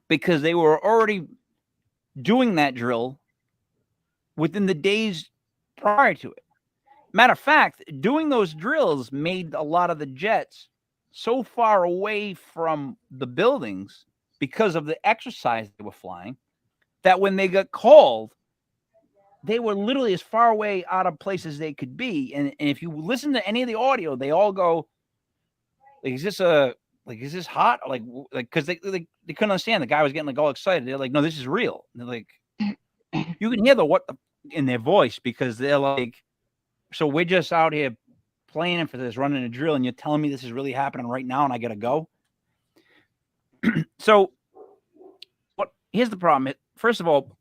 because they were already doing that drill within the days prior to it. Matter of fact, doing those drills made a lot of the jets so far away from the buildings because of the exercise they were flying that when they got called, they were literally as far away out of places they could be. And if you listen to any of the audio, they all go, like, is this hot? Like, because they couldn't understand. The guy was getting like all excited. They're like, no, this is real. And they're like, you can hear in their voice because they're like, so we're just out here planning for this, running a drill, and you're telling me this is really happening right now and I got to go? So here's the problem. First of all,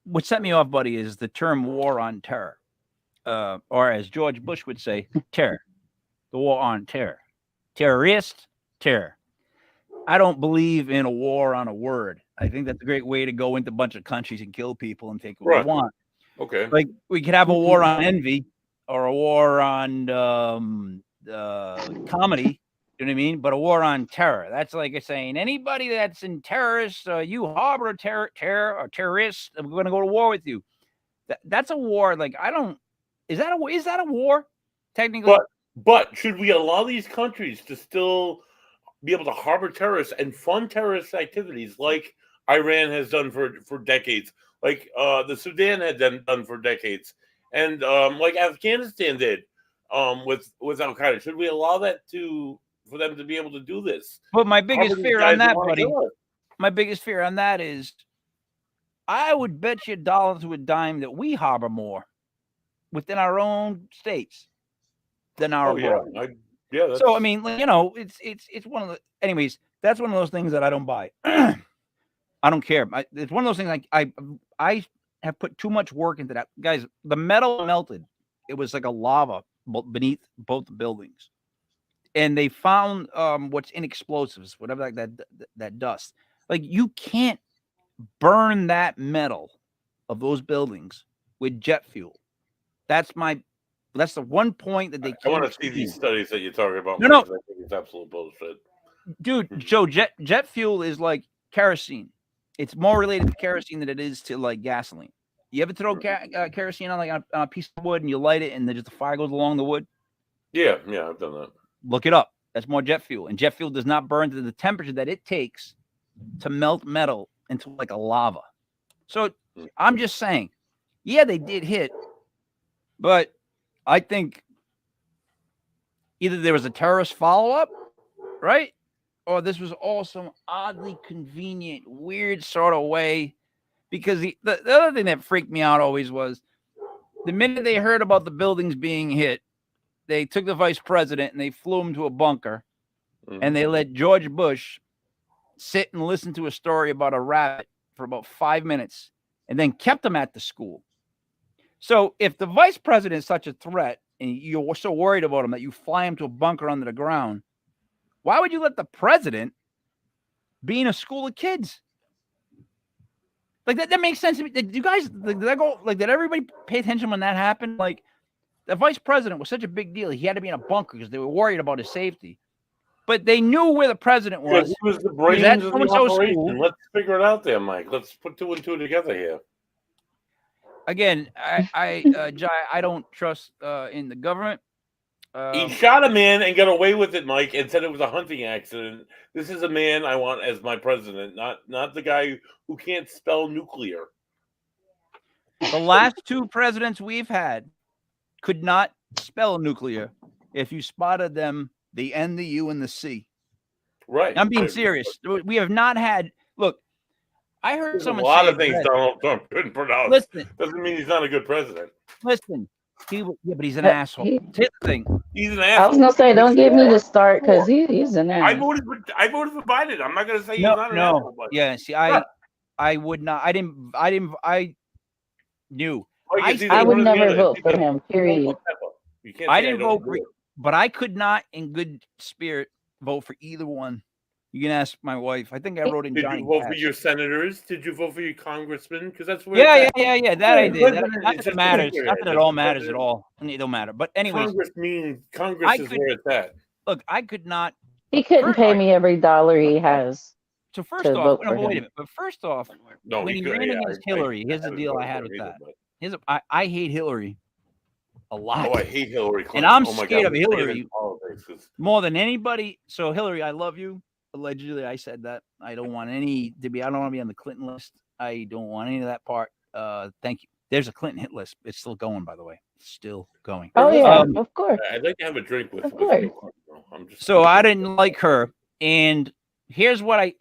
what set me off, buddy, is the term war on terror. Or as George Bush would say, terror. The war on terror. Terrorist, terror. I don't believe in a war on a word. I think that's a great way to go into a bunch of countries and kill people and take what we want. Okay. Like we could have a war on envy or a war on comedy. You know what I mean? But a war on terror. That's like saying anybody that's in terrorists, you harbor terror or terrorists, we're going to go to war with you. That's a war. Like is that a war? Technically. But should we allow these countries to still be able to harbor terrorists and fund terrorist activities like Iran has done for decades, like the Sudan had done for decades, and like Afghanistan did with Al Qaeda? Should we allow that for them to be able to do this? But my biggest fear on that, buddy, my biggest fear on that is I would bet you $1 to a dime that we harbor more within our own states than our abroad. Yeah. So I mean, it's one of the. Anyways, that's one of those things that I don't buy. I don't care. It's one of those things I have put too much work into that, guys. The metal melted. It was like a lava beneath both the buildings, and they found what's in explosives, whatever, like that dust. Like you can't burn that metal of those buildings with jet fuel. That's the one point that they. I want to see these studies that you're talking about. No. I think it's absolute bullshit, dude. Joe, jet fuel is like kerosene. It's more related to kerosene than it is to like gasoline. You ever throw kerosene on a piece of wood and you light it and then just the fire goes along the wood? Yeah, I've done that. Look it up. That's more jet fuel, and jet fuel does not burn to the temperature that it takes to melt metal into like a lava. So I'm just saying, yeah, they did hit, but I think either there was a terrorist follow-up, right? Or this was all some oddly convenient, weird sort of way. Because the other thing that freaked me out always was the minute they heard about the buildings being hit, they took the vice president and they flew him to a bunker. And they let George Bush sit and listen to a story about a rabbit for about 5 minutes and then kept him at the school. So if the vice president is such a threat and you're so worried about him that you fly him to a bunker under the ground, why would you let the president be in a school of kids? Like that makes sense to me. Did you guys, did everybody pay attention when that happened? Like the vice president was such a big deal. He had to be in a bunker because they were worried about his safety. But they knew where the president was. He was the brains of the operation. Let's figure it out there, Mike. Let's put 2 and 2 together here. Again, I don't trust in the government. He shot a man and got away with it, Mike, and said it was a hunting accident. This is a man I want as my president, not the guy who can't spell nuclear. The last 2 presidents we've had could not spell nuclear. If you spotted them, the N, the U, and the C. Right. I'm being serious. We have not had. Look, I heard someone say a lot of things Donald Trump couldn't pronounce. Listen, doesn't mean he's not a good president. Listen, but he's an asshole. Here's the thing. He's an asshole. I was gonna say, don't get me to start because he's an asshole. I voted for Biden. I'm not gonna say he's not an asshole. But... Yeah. See, I would not. I knew. I would never vote for him. Period. I didn't vote for. But I could not, in good spirit, vote for either one. You can ask my wife. I think I wrote in. Did Johnny you vote Cash. for your senators? Did you vote for your congressmen? Because that's where. Yeah. That I did. Not that it matters. Not that it all matters at all. It don't matter. But anyways, Congress is where it's at. Look, I could not. He couldn't pay me every dollar he has. So first off, wait a minute. But first off, when he ran against Hillary, here's the deal I had with that. I hate Hillary. a lot. Oh, I hate Hillary Clinton. And I'm oh my scared God, of Hillary politics. more than anybody. So Hillary, I love you. Allegedly, I said that. I don't want any to be. I don't want to be on the Clinton list. I don't want any of that part. Thank you. There's a Clinton hit list. It's still going, by the way. It's still going. Oh yeah, of course, I'd like to have a drink with of course. I'm just so I didn't like her. And here's what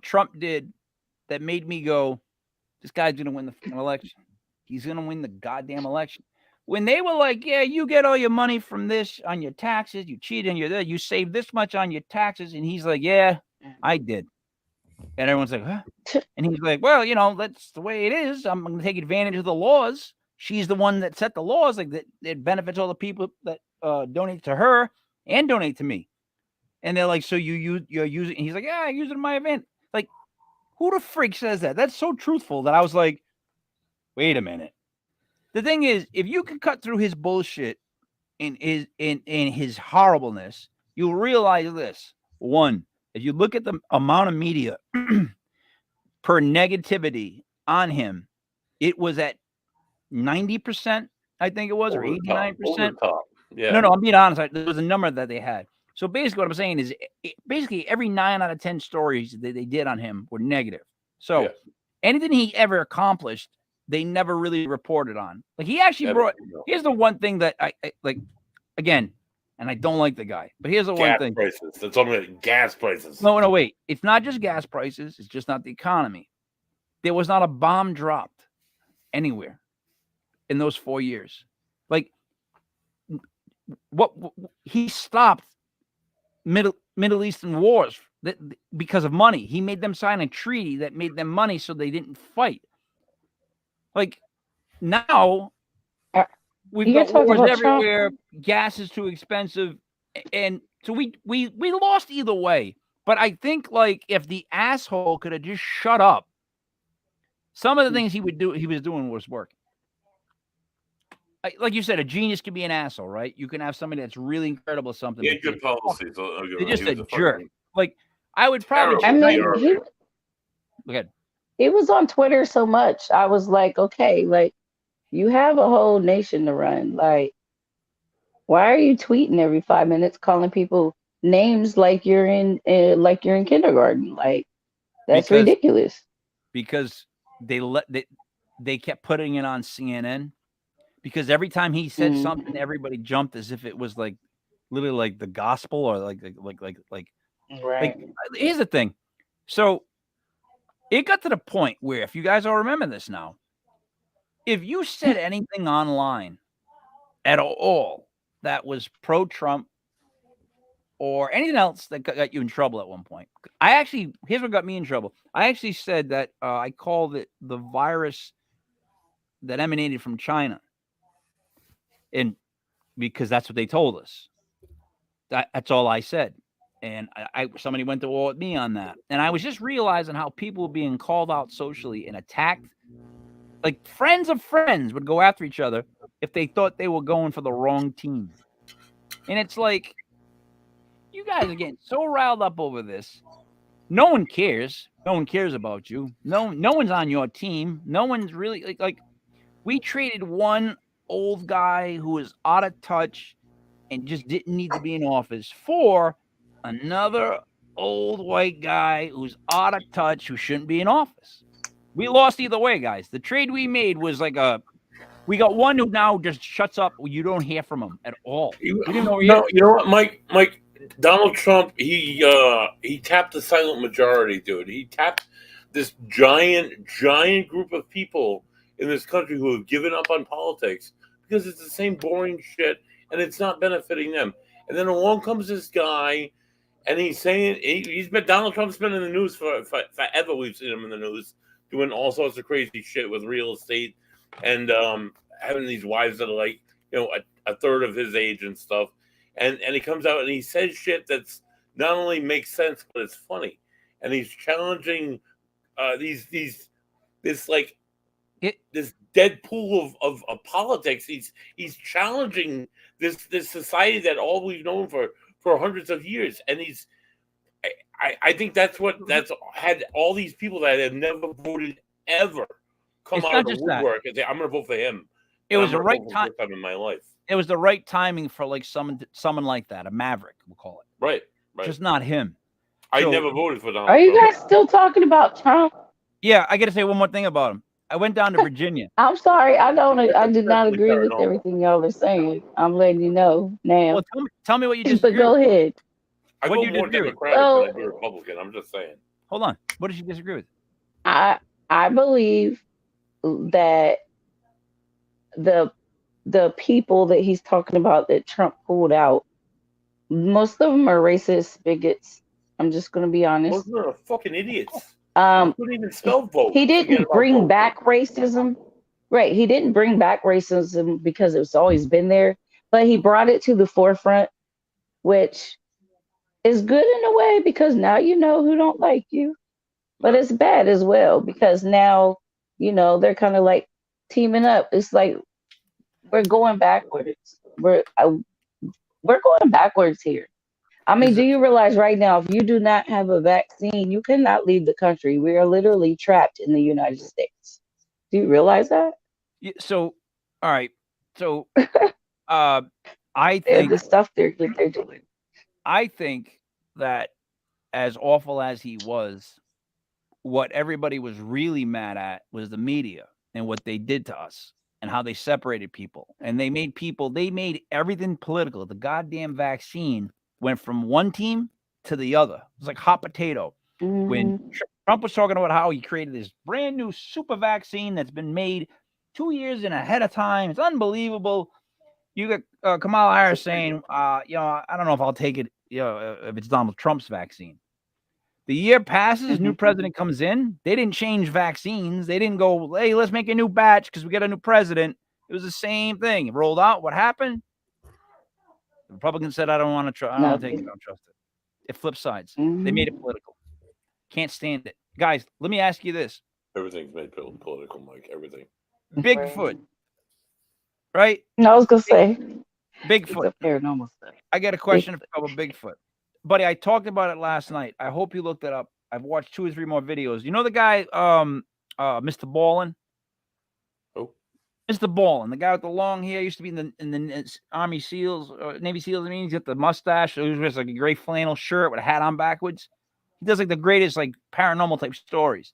Trump did that made me go, this guy's gonna win the fucking election. He's gonna win the goddamn election. When they were like, yeah, you get all your money from this on your taxes, you cheat and you save this much on your taxes, and he's like, yeah, I did. And everyone's like, huh? And he's like, well, that's the way it is. I'm going to take advantage of the laws. She's the one that set the laws, like that. It benefits all the people that donate to her and donate to me. And they're like, so you're using. And he's like, yeah, I use it in my event. Like, who the freak says that? That's so truthful that I was like, wait a minute. The thing is, if you can cut through his bullshit and his horribleness, you'll realize this. One, if you look at the amount of media per negativity on him, it was at 90%, I think it was, or 89%. Yeah. No, I'm being honest. There was a number that they had. So basically what I'm saying is basically every 9 out of 10 stories that they did on him were negative. So anything he ever accomplished, they never really reported on. Like he actually here's the one thing that I like, again, and I don't like the guy, but here's the one thing. Gas prices. That's all about gas prices. No, wait. It's not just gas prices. It's just not the economy. There was not a bomb dropped anywhere in those 4 years. Like what he stopped Middle Eastern wars because of money. He made them sign a treaty that made them money so they didn't fight. Like now we've got wars everywhere. Trump. Gas is too expensive, and so we lost either way. But I think like if the asshole could have just shut up, some of the things he was doing was working. Like you said, a genius can be an asshole, right? You can have somebody that's really incredible at something. Yeah, good policies. They're just a jerk. Like I would probably. Go ahead. He was on Twitter so much. I was like, okay, like you have a whole nation to run. Like, why are you tweeting every 5 minutes, calling people names like you're in kindergarten? Like, that's ridiculous. Because they kept putting it on CNN. Because every time he said something, everybody jumped as if it was like literally like the gospel or like right. Here's the thing. So it got to the point where, if you guys all remember this now, if you said anything online at all that was pro-Trump or anything else that got you in trouble at one point, here's what got me in trouble. I actually said that I called it the virus that emanated from China. And because that's what they told us. That's all I said. And somebody went to war with me on that. And I was just realizing how people were being called out socially and attacked. Like friends of friends would go after each other if they thought they were going for the wrong team. And it's like, you guys are getting so riled up over this. No one cares. No one cares about you. No one's on your team. No one's really like we traded one old guy who was out of touch and just didn't need to be in office for another old white guy who's out of touch who shouldn't be in office. We lost either way, guys. The trade we made was like we got one who now just shuts up. You don't hear from him at all. You know what, Mike, Donald Trump, he tapped the silent majority, dude. He tapped this giant group of people in this country who have given up on politics because it's the same boring shit and it's not benefiting them. And then along comes this guy, and he's saying Donald Trump's been in the news for forever. We've seen him in the news doing all sorts of crazy shit with real estate and having these wives that are like, a third of his age and stuff. And he comes out and he says shit that's not only makes sense, but it's funny. And he's challenging this dead pool of politics. He's challenging this society that all we've known for hundreds of years. And I think that's had all these people that have never voted ever come out of the woodwork and say, I'm going to vote for him. It was the right for the time. first time in my life. It was the right timing for like someone like that, a maverick, we'll call it. Right. Just not him. I So- never voted for Donald Are you Trump. guys still talking about Trump? Yeah, I got to say one more thing about him. I went down to Virginia. I'm sorry, I did not Definitely agree with paranormal. everything y'all are saying. I'm letting you know now. Well, tell me what you But disagree go with. ahead. I What go do you more disagree with? Democratic Well- than I do Republican. I'm just saying. Hold on. What did you disagree with? I believe that the people that he's talking about that Trump pulled out, most of them are racist bigots. I'm just gonna be honest. Those are fucking idiots. Um, You couldn't even spell vote. he Forget didn't about bring vote. back racism. Right. He didn't bring back racism because it's always been there, but he brought it to the forefront, which is good in a way because now you know who don't like you. But it's bad as well because now, they're kind of like teaming up. It's like we're going backwards. We're going backwards here. I mean, do you realize right now, if you do not have a vaccine, you cannot leave the country. We are literally trapped in the United States. Do you realize that? Yeah, so, all right. So, I And think the stuff they're doing. I think that as awful as he was, what everybody was really mad at was the media and what they did to us and how they separated people. And they made everything political. The goddamn vaccine went from one team to the other. It was like hot potato. When Trump was talking about how he created this brand new super vaccine that's been made 2 years and ahead of time. It's unbelievable. You got Kamala Harris saying, I don't know if I'll take it, if it's Donald Trump's vaccine. The year passes, new president comes in. They didn't change vaccines. They didn't go, hey, let's make a new batch because we got a new president. It was the same thing. It rolled out. What happened? The Republicans said, I don't want to trust. I don't take it. I don't trust it. It flipped sides. They made it political. Can't stand it. Guys, let me ask you this. Everything's made political, Mike. Everything. Bigfoot. Right? I was going to say. Bigfoot. It's a paranormal stuff. I got a question about Bigfoot. Buddy, I talked about it last night. I hope you looked it up. I've watched 2 or 3 more videos. You know the guy, Mr. Ballin? Oh. Mr. Ballin, the guy with the long hair, used to be in the Army SEALs, or Navy SEAls. I mean, he's got the mustache. He wears like a gray flannel shirt with a hat on backwards. He does like the greatest like paranormal type stories.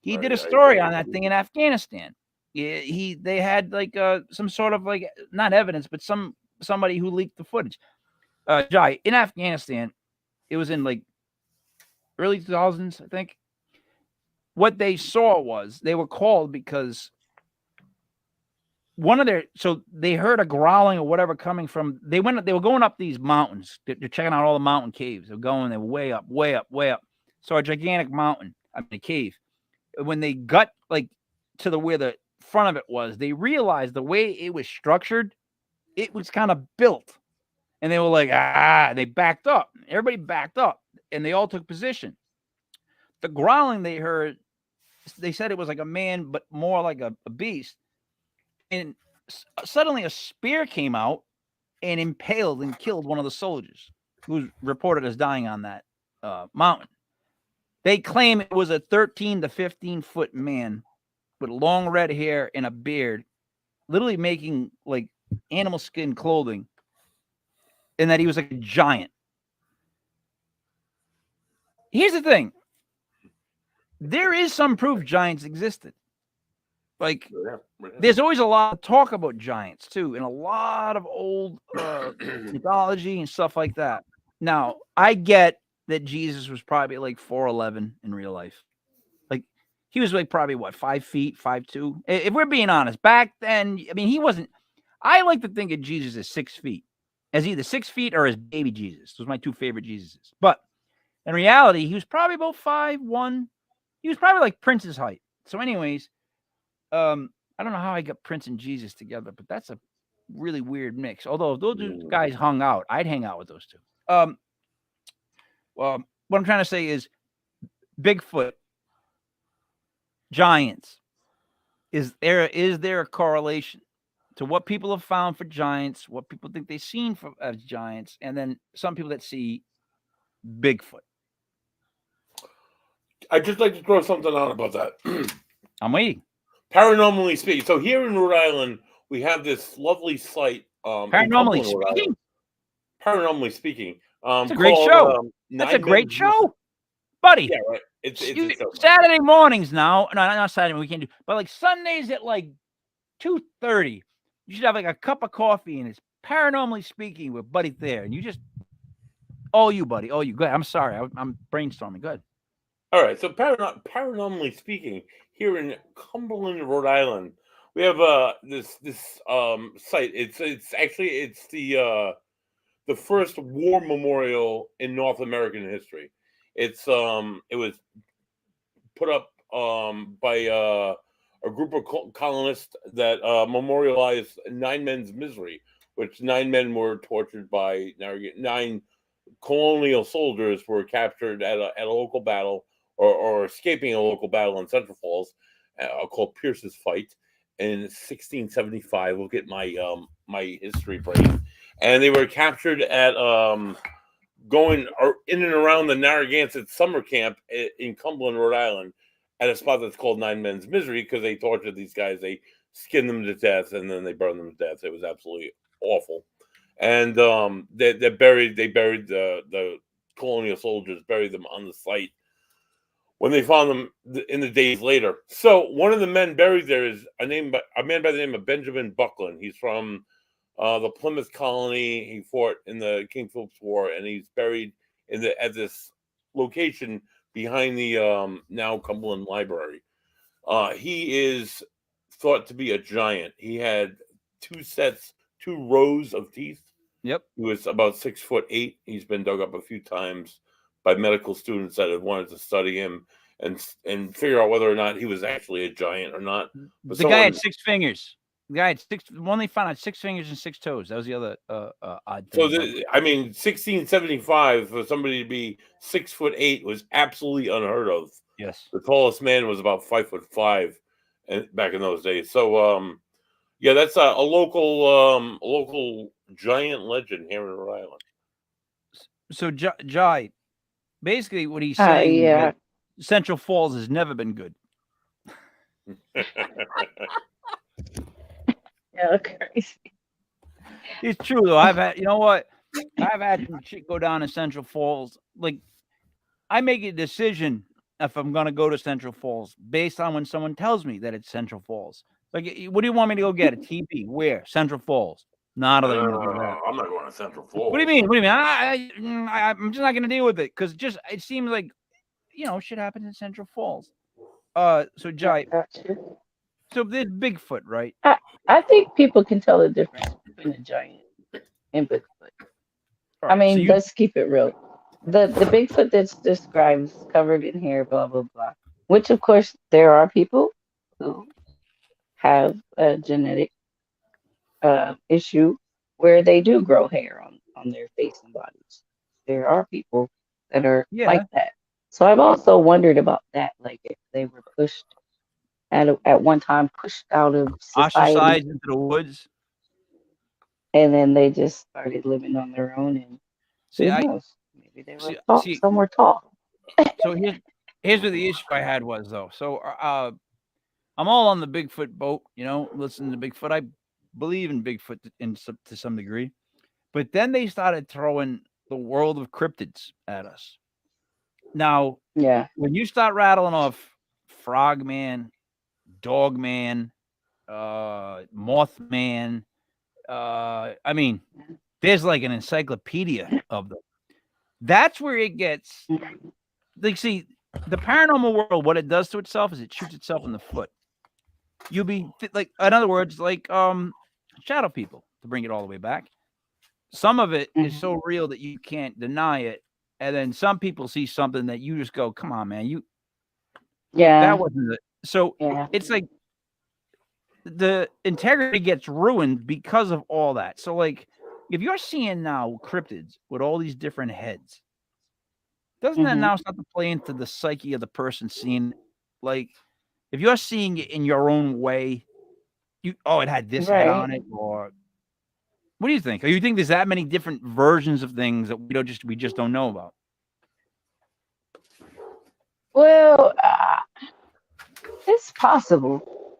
He did a story on that thing in Afghanistan. They had like some sort of like not evidence, but somebody who leaked the footage. Jai, in Afghanistan, it was in like early 2000s, I think. What they saw was they were called because they heard a growling or whatever coming from. They were going up these mountains. They're checking out all the mountain caves. They were way up, way up, way up. So a gigantic mountain, a cave. When they got like to where the front of it was, they realized the way it was structured, it was kind of built. And they were like, they backed up. Everybody backed up and they all took position. The growling they heard, they said it was like a man, but more like a beast. And suddenly a spear came out and impaled and killed one of the soldiers who was reported as dying on that mountain. They claim it was a 13 to 15 foot man with long red hair and a beard, literally making like animal skin clothing, and that he was like a giant. Here's the thing. There is some proof giants existed. Like, there's always a lot of talk about giants, too, and a lot of old mythology and stuff like that. Now, I get that Jesus was probably like 4'11" in real life. Like, he was like probably, 5 feet, 5'2"? If we're being honest, back then, I mean, he wasn't. I like to think of Jesus as 6 feet, as either 6 feet or as baby Jesus. Those are my 2 favorite Jesuses. But in reality, he was probably about 5'1". He was probably like Prince's height. So anyways, I don't know how I got Prince and Jesus together, but that's a really weird mix. Although if those 2 guys hung out, I'd hang out with those 2. Well, what I'm trying to say is Bigfoot, giants. Is there a correlation to what people have found for giants, what people think they've seen as giants, and then some people that see Bigfoot? I'd just like to throw something out about that. I'm waiting. Paranormally speaking, so here in Rhode Island, we have this lovely site in Paranormally Cumberland, Rhode Island. speaking, Paranormally speaking, it's a great called show. That's a Nine great Men's Mystery. show, buddy. Yeah, right. It's a show. Saturday mornings now. No, not Saturday. We can't do. But like Sundays at like 2:30, you should have like a cup of coffee, and it's Paranormally Speaking with Buddy there, and you just you, buddy, you. Good. I'm sorry, I'm brainstorming. Good. All right. So paranormally speaking, here in Cumberland, Rhode Island, we have this site. It's actually the first war memorial in North American history. It was put up by a group of colonists that memorialized 9 men's misery, which 9 men were tortured by 9 colonial soldiers were captured at a local battle or escaping a local battle in Central Falls called Pierce's Fight in 1675. We'll get my history brain. And they were captured at going in and around the Narragansett summer camp in Cumberland, Rhode Island, at a spot that's called 9 Men's Misery, because they tortured these guys. They skinned them to death and then they burned them to death. It was absolutely awful. And they buried the colonial soldiers, buried them on the site when they found them in the days later. So one of the men buried there is a man by the name of Benjamin Buckland. He's from the Plymouth colony. He fought in the King Philip's War, and he's buried at this location behind the now Cumberland Library. He is thought to be a giant. He had 2 rows of teeth. Yep. He was about 6'8". He's been dug up a few times by medical students that have wanted to study him and figure out whether or not he was actually a giant or not. But the guy had 6 fingers. The guy had 6. One they found had 6 fingers and 6 toes. That was the other odd thing. So 1675 for somebody to be 6'8" was absolutely unheard of. Yes. The tallest man was about 5'5", and back in those days. So yeah, that's a local giant legend here in Rhode Island. So Jai, basically what he's saying is that Central Falls has never been good. Yeah, crazy. It's true though. I've had some shit go down in Central Falls. Like, I make a decision if I'm gonna go to Central Falls based on when someone tells me that it's Central Falls. Like, what do you want me to go get? A TV? Where? Central Falls. Not that I'm gonna do that. I'm not going to Central Falls. What do you mean? I'm just not gonna deal with it, because it seems like, shit happens in Central Falls. So Jai, so there's Bigfoot, right? I think people can tell the difference between a giant and Bigfoot. Right, I mean, let's keep it real. The Bigfoot that's described is covered in hair, blah blah blah. Which, of course, there are people who have a genetic issue where they do grow hair on their face and bodies. There are people that are like that. So I've also wondered about that, like if they were pushed at one time, pushed out of society, ostracized into the woods, and then they just started living on their own. And who knows? Maybe they were somewhere tall. So here's what the issue I had was, though. So I'm all on the Bigfoot boat, listening to Bigfoot. I believe in Bigfoot to some degree, but then they started throwing the world of cryptids at us. Now, when you start rattling off Frogman, Dogman, Mothman, I mean, there's like an encyclopedia of them. That's where it gets, like, see, the paranormal world, what it does to itself is it shoots itself in the foot. You'll be like, in other words, like shadow people, to bring it all the way back. Some of it is so real that you can't deny it, and then some people see something that you just go, "Come on, man, that wasn't it." So it's like the integrity gets ruined because of all that. So, like, if you're seeing now cryptids with all these different heads, doesn't that now start to play into the psyche of the person seeing? Like, if you're seeing it in your own way, it had this head on it, or what do you think? Or you think there's that many different versions of things that we just don't know about? Well, it's possible.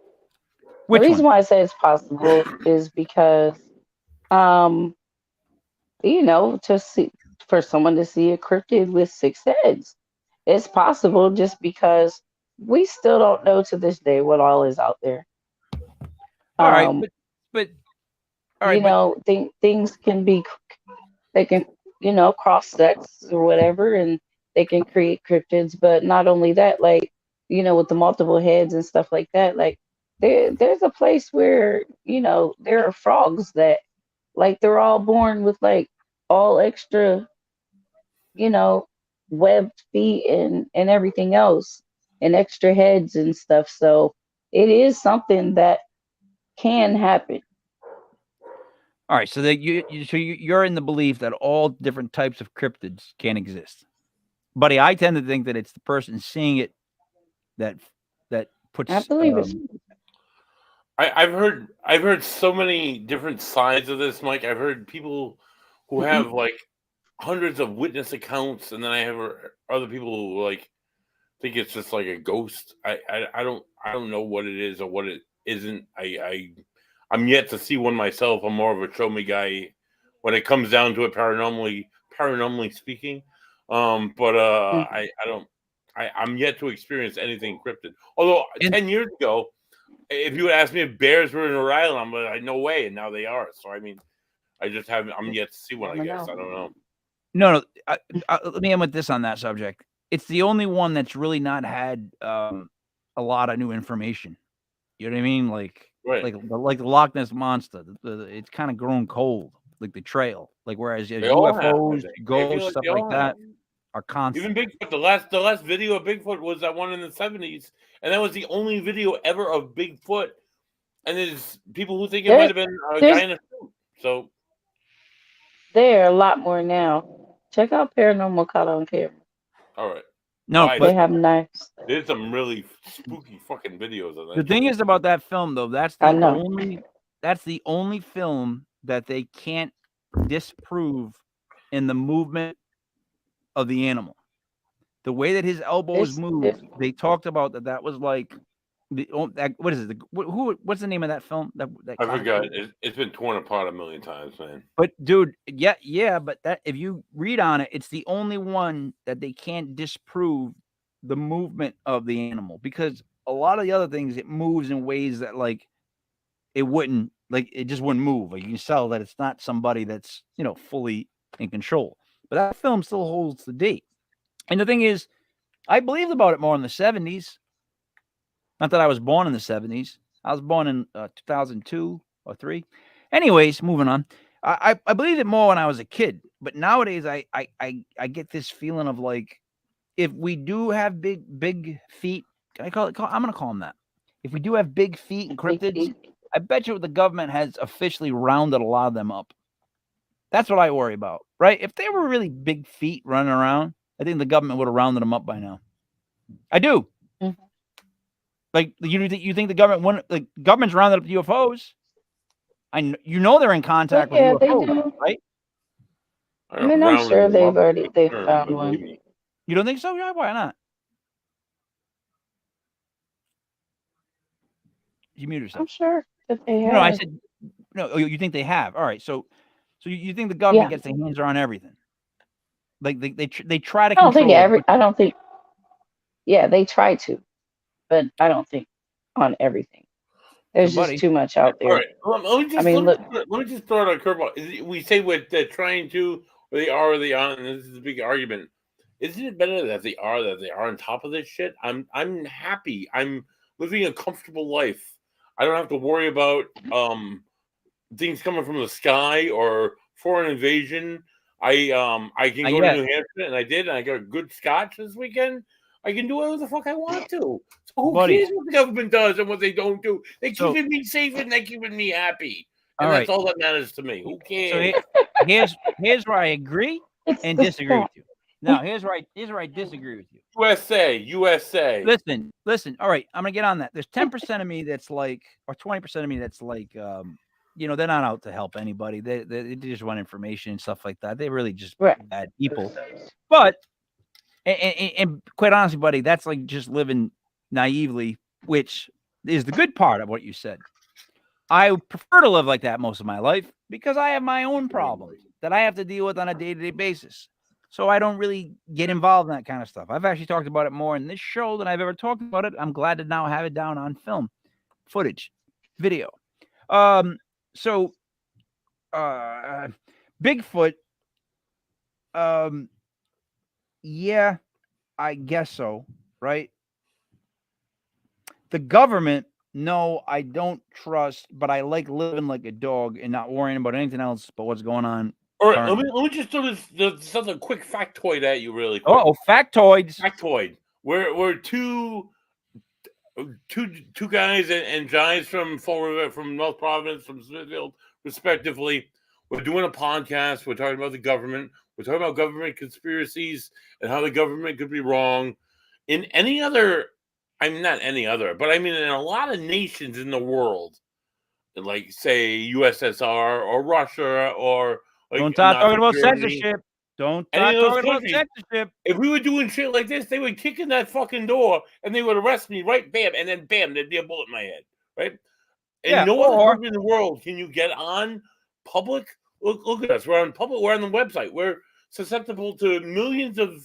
The Which reason one? why I say it's possible is because, um, to see for someone to see a cryptid with six heads, it's possible just because we still don't know to this day what all is out there. All right, Um, but all right, but things can be they can cross sex or whatever, and they can create cryptids. But not only that, like with the multiple heads and stuff like that, like there's a place where there are frogs that like they're all born with like all extra you know webbed feet and everything else, and extra heads and stuff. So it is something that can happen. all right. So that you're in the belief that all different types of cryptids can exist, buddy. I tend to think that it's the person seeing it that I puts. believe it's I've heard so many different sides of this, Mike. I've heard people who have like hundreds of witness accounts, and then I have other people who like think it's just like a ghost. I don't know what it is or what it isn't. I'm yet to see one myself. I'm more of a show me guy when it comes down to it, paranormally speaking. But Mhm. I don't. I'm yet to experience anything cryptid. Although And 10 years ago, if you would ask me if bears were in Rhode Island, I'm like, no way, and now they are. So I mean, I just haven't. I'm yet to see one. I Never guess know. I don't know. no, let me end with this on that subject. It's the only one that's really not had a lot of new information. You know what I mean? Right? Like the Loch Ness monster. It's kind of grown cold, like the trail. Like whereas They all have. I UFOs, think. I feel ghosts, like stuff they like all have. that are Even constant. Bigfoot. The last video of Bigfoot was that one in the '70s, and that was the only video ever of Bigfoot. And there's people who think it might There's have been a guy there's in a suit. So there are a lot more now. Check out Paranormal Caught on Camera. all right, No, I They but have saw that. knives. There's some really spooky fucking videos of the that thing shit. is about that film though, I know. that's the only film that they can't disprove in the movement of the animal. The way that his elbows It's moved, they talked about that was like what is it? What's the name of that film that I caught it? forgot. It's been torn apart a million times, man. But dude, yeah, but that if you read on it, it's the only one that they can't disprove the movement of the animal because a lot of the other things it moves in ways that like it just wouldn't move. Like you can tell that it's not somebody that's fully in control. But that film still holds the date. And the thing is, I believed about it more in the 70s. Not that I was born in the 70s. I was born in 2002 or 3. Anyways, moving on. I believed it more when I was a kid, but nowadays I get this feeling of like if we do have big feet, can I I'm gonna call them that. If we do have big feet and big cryptids, feet. I bet you the government has officially rounded a lot of them up. That's what I worry about, right? If they were really big feet running around, I think the government would have rounded them up by now. I do. Mhm. Like you think the government wouldn't like government's rounded up UFOs? They're in Well, contact with yeah, they UFOs, do. right? I I mean, don't I'm rounding sure them up. they've Term, found but one. maybe. You don't think so? Yeah, why not? You mute I'm yourself. sure that they No, I have. said no. You think they have? All right. So you think the government Yeah. gets their hands around everything? Like they try to I don't think control as every. much. I don't think. Yeah, they try to, but I don't think on everything. So, There's just buddy, too much All out there. right. Let me I just mean, look. throw out a curveball. We say with trying to, or they are, or they aren't, and this is a big argument. Isn't it better that they are on top of this shit? I'm happy. I'm living a comfortable life. I don't have to worry about things coming from the sky or foreign invasion. I can not go to yet, New Hampshire, and I did, and I got a good scotch this weekend. I can do whatever the fuck I want to. So who buddy. cares what the government does and what they don't do? They're So, keeping me safe and they're keeping me happy, all and that's right. all that matters to me. Who So cares? here's where I agree It's and the disagree sky. with you. Now, here's where I disagree with you. USA. Listen. All right, I'm gonna get on that. There's 10% of me that's like, or 20% of me that's like, they're not out to help anybody. They just want information and stuff like that. They're really just Right. bad people. But and quite honestly, buddy, that's like just living naively, which is the good part of what you said. I prefer to live like that most of my life because I have my own problems that I have to deal with on a day-to-day basis. So I don't really get involved in that kind of stuff. I've actually talked about it more in this show than I've ever talked about it. I'm glad to now have it down on film, footage, video. So Bigfoot, yeah, I guess so, right? The government, no, I don't trust, but I like living like a dog and not worrying about anything else but what's going on. All right, currently. let me just throw this something quick factoid at you really quick. Oh, factoids. Factoid. We're two guys and guys from Fall River, from North Providence, from Smithfield, respectively. We're doing a podcast. We're talking about the government. We're talking about government conspiracies and how the government could be wrong. In any other, I mean, not any other, but I mean, in a lot of nations in the world, like say USSR or Russia or like Don't start talking about Germany, censorship. Don't any start of those talking about countries. censorship. If we were doing shit like this, they would kick in that fucking door and they would arrest me, right? Bam, and then bam, there'd be a bullet in my head, right? And Yeah, no other or country in the world can you get on public. Look at us. We're on public. We're on the website. We're susceptible to millions of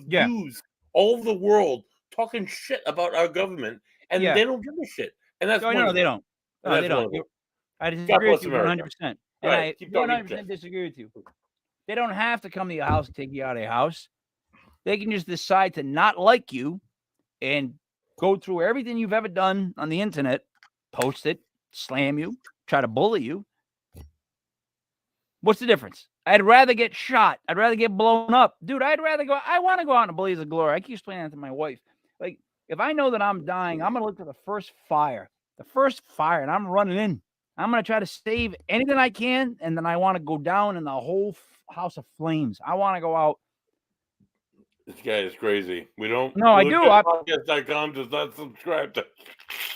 yeah, views all over the world talking shit about our government, and yeah. they don't give a shit. And that's No, wonderful. they don't. And No, that's they don't. wonderful. I God disagree with bless you America. 100%. And All right, I keep talking, 100% Jeff. disagree with you. They don't have to come to your house and take you out of your house. They can just decide to not like you and go through everything you've ever done on the internet, post it, slam you, try to bully you. What's the difference? I'd rather get shot. I'd rather get blown up. Dude, I want to go out in a blaze of glory. I keep explaining that to my wife. Like, if I know that I'm dying, I'm going to look for the first fire, and I'm running in. I'm going to try to save anything I can, and then I want to go down in the whole house of flames. I want to go out. This guy is crazy. We don't. No, I do. Podcast.com does not subscribe to.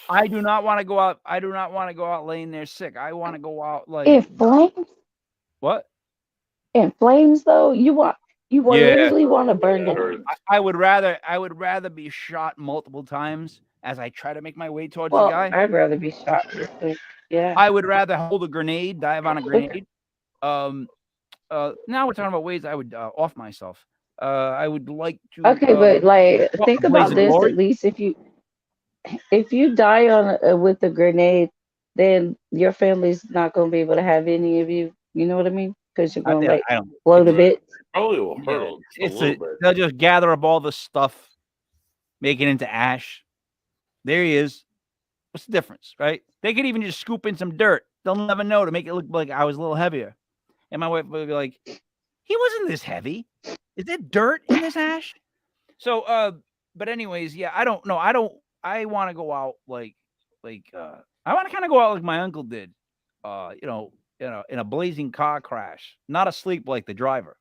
I do not want to go out. I do not want to go out laying there sick. I want to go out like In flames? what? In flames, though, you Yeah. literally want to burn That down. hurts. I would rather be shot multiple times as I try to make my way towards the Well, guy. I'd rather be shot real quick. Yeah. I would rather hold a grenade, dive on a grenade. Now we're talking about ways I would off myself. I would like to. Okay, but like, well, think a blaze about of this. glory. At least if you die on with a grenade, then your family's not gonna be able to have any of you. You know what I mean? Because you're gonna like I don't. blow to bits. Probably will Yeah, hurt a little bit. they'll just gather up all the stuff, make it into ash. There he is. What's the difference, right? They could even just scoop in some dirt. They'll never know to make it look like I was a little heavier. And my wife would be like, he wasn't this heavy. Is there dirt in this ash? So, but anyways, yeah, I don't know. I want to go out like, I want to kind of go out like my uncle did, in a blazing car crash, not asleep like the driver.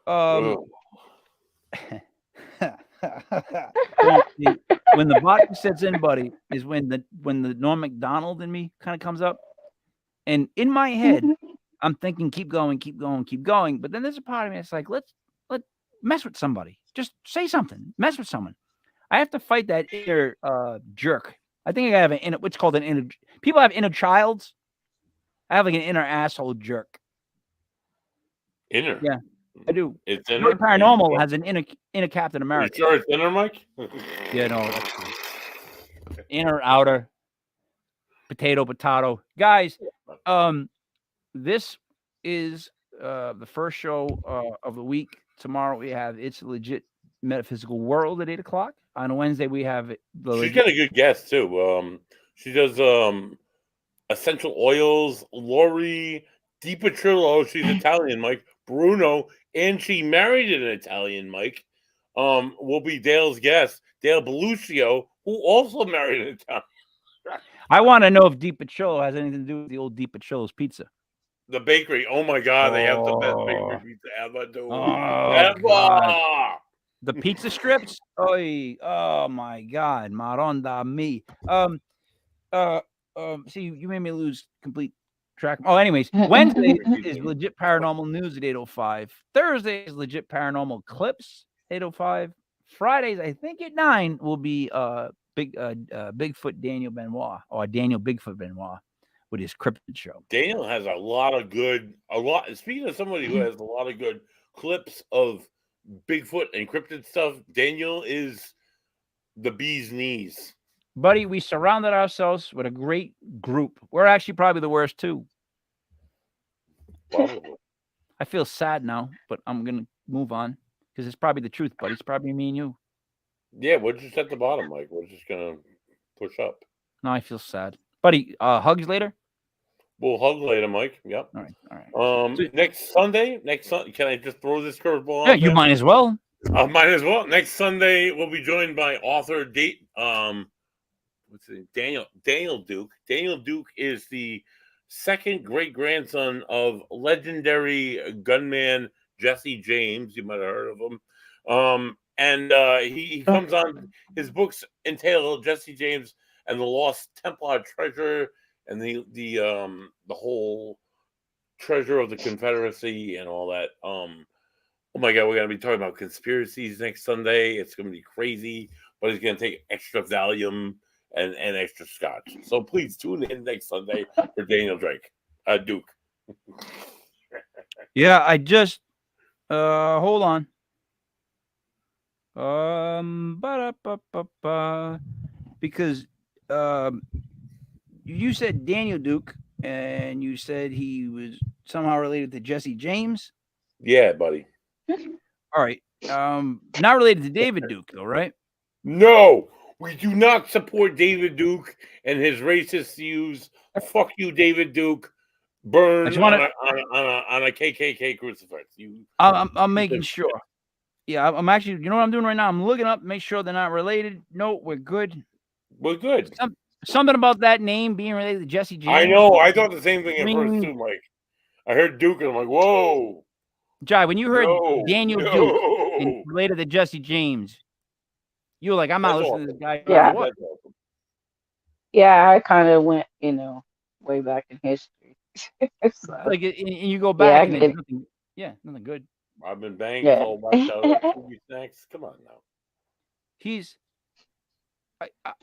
Ugh. When the vodka sets in, buddy, is when the Norm Macdonald in me kind of comes up, and in my head, I'm thinking, keep going, keep going, keep going. But then there's a part of me that's like, let mess with somebody, just say something, mess with someone. I have to fight that inner jerk. I think I have an inner, what's called an inner. People have inner childs. I have like an inner asshole jerk. Inner. Yeah, I do. It's Joey inner. Paranormal has an inner Captain You America. sure it's inner, Mike? Yeah, no, that's true. Inner, outer, potato. Guys, this is the first show of the week. Tomorrow we have It's a Legit Metaphysical World at 8:00. On Wednesday we have She's got a good guest too. She does essential oils. Lori DiPetrillo, she's Italian, Mike. Bruno, and she married an Italian, Mike. Will be Dale's guest, Dale Beluccio, who also married an Italian. I want to know if DiPetrillo has anything to do with the old DiPetrillo's pizza. The bakery. Oh my God, they have the best bakery pizza ever, dude. Oh, God. The pizza strips? Oh my God, Maronda me. See, you made me lose complete track. Oh, anyways, Wednesday is Legit Paranormal News at 8:05. Thursday is Legit Paranormal Clips 8:05. Fridays, I think at 9 will be Bigfoot Daniel Benoit or Daniel Bigfoot Benoit. with his cryptid show. Daniel has a lot. Speaking of somebody who has a lot of good clips of Bigfoot and cryptid stuff, Daniel is the bee's knees. Buddy, we surrounded ourselves with a great group. We're actually probably the worst too. Probably. I feel sad now, but I'm gonna move on because it's probably the truth, buddy. It's probably me and you. Yeah, we're just at the bottom, Mike. We're just gonna push up. No, I feel sad, buddy. Hugs later. We'll hug later, Mike. Yep. All right. So, Next Sunday. Can I just throw this curveball? Yeah, you might as well. Might as well. Next Sunday, we'll be joined by author what's his name? Daniel Duke. Daniel Duke is the second great grandson of legendary gunman Jesse James. You might have heard of him. And he comes on. His books entail Jesse James and the Lost Templar treasure and the whole treasure of the Confederacy and all that. Oh my God, we're going to be talking about conspiracies next Sunday. It's going to be crazy, but he's going to take extra Valium and extra scotch. So please tune in next Sunday for Daniel Duke. Yeah, I just hold on. Because you said Daniel Duke, and you said he was somehow related to Jesse James. Yeah, buddy. All right. Not related to David Duke, though, right? No, we do not support David Duke and his racist views. Fuck you, David Duke. Burn on a KKK crucifix. I'm making sure. Yeah, I'm actually. You know what I'm doing right now? I'm looking up, make sure they're not related. No, we're good. We're good. Something about that name being related to Jesse James. I know. I thought the same thing at first too, Mike. I heard Duke and I'm like, whoa. Jai, when you heard Daniel Duke and related to Jesse James, you were like, I'm not listening to this guy. Yeah. Yeah, I kind of went, way back in history. So, and you go back and it's nothing good. I've been banged all wiped out. Snacks. Come on now.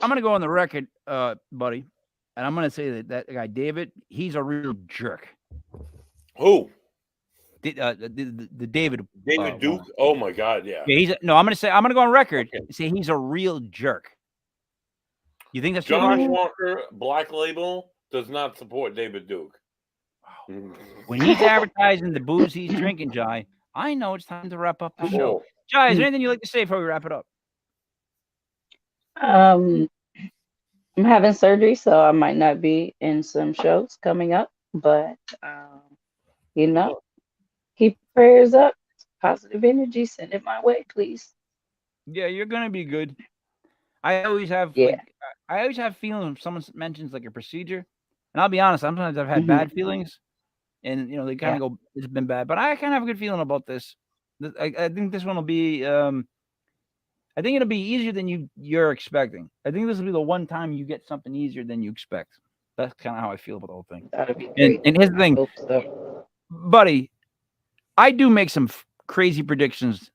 I'm going to go on the record, buddy, and I'm going to say that guy, David, he's a real jerk. Who? The David Duke. Oh my God, yeah. I'm going to go on record and say he's a real jerk. You think that's true? Josh Walker, Black Label, does not support David Duke. Wow. When he's advertising the booze he's drinking, Jai, I know it's time to wrap up the show. Jai, is there anything you'd like to say before we wrap it up? I'm having surgery, so I might not be in some shows coming up, but keep prayers up, positive energy, send it my way, please. Yeah, you're gonna be good. I always have feelings when someone mentions like a procedure, and I'll be honest, sometimes I've had bad feelings, and they kind of go, it's been bad, but I kind of have a good feeling about this. I think this one will be I think it'll be easier than you're expecting. I think this will be the one time you get something easier than you expect. That's kind of how I feel about the whole thing. That'd be great. And here's the thing, buddy, I do make some crazy predictions,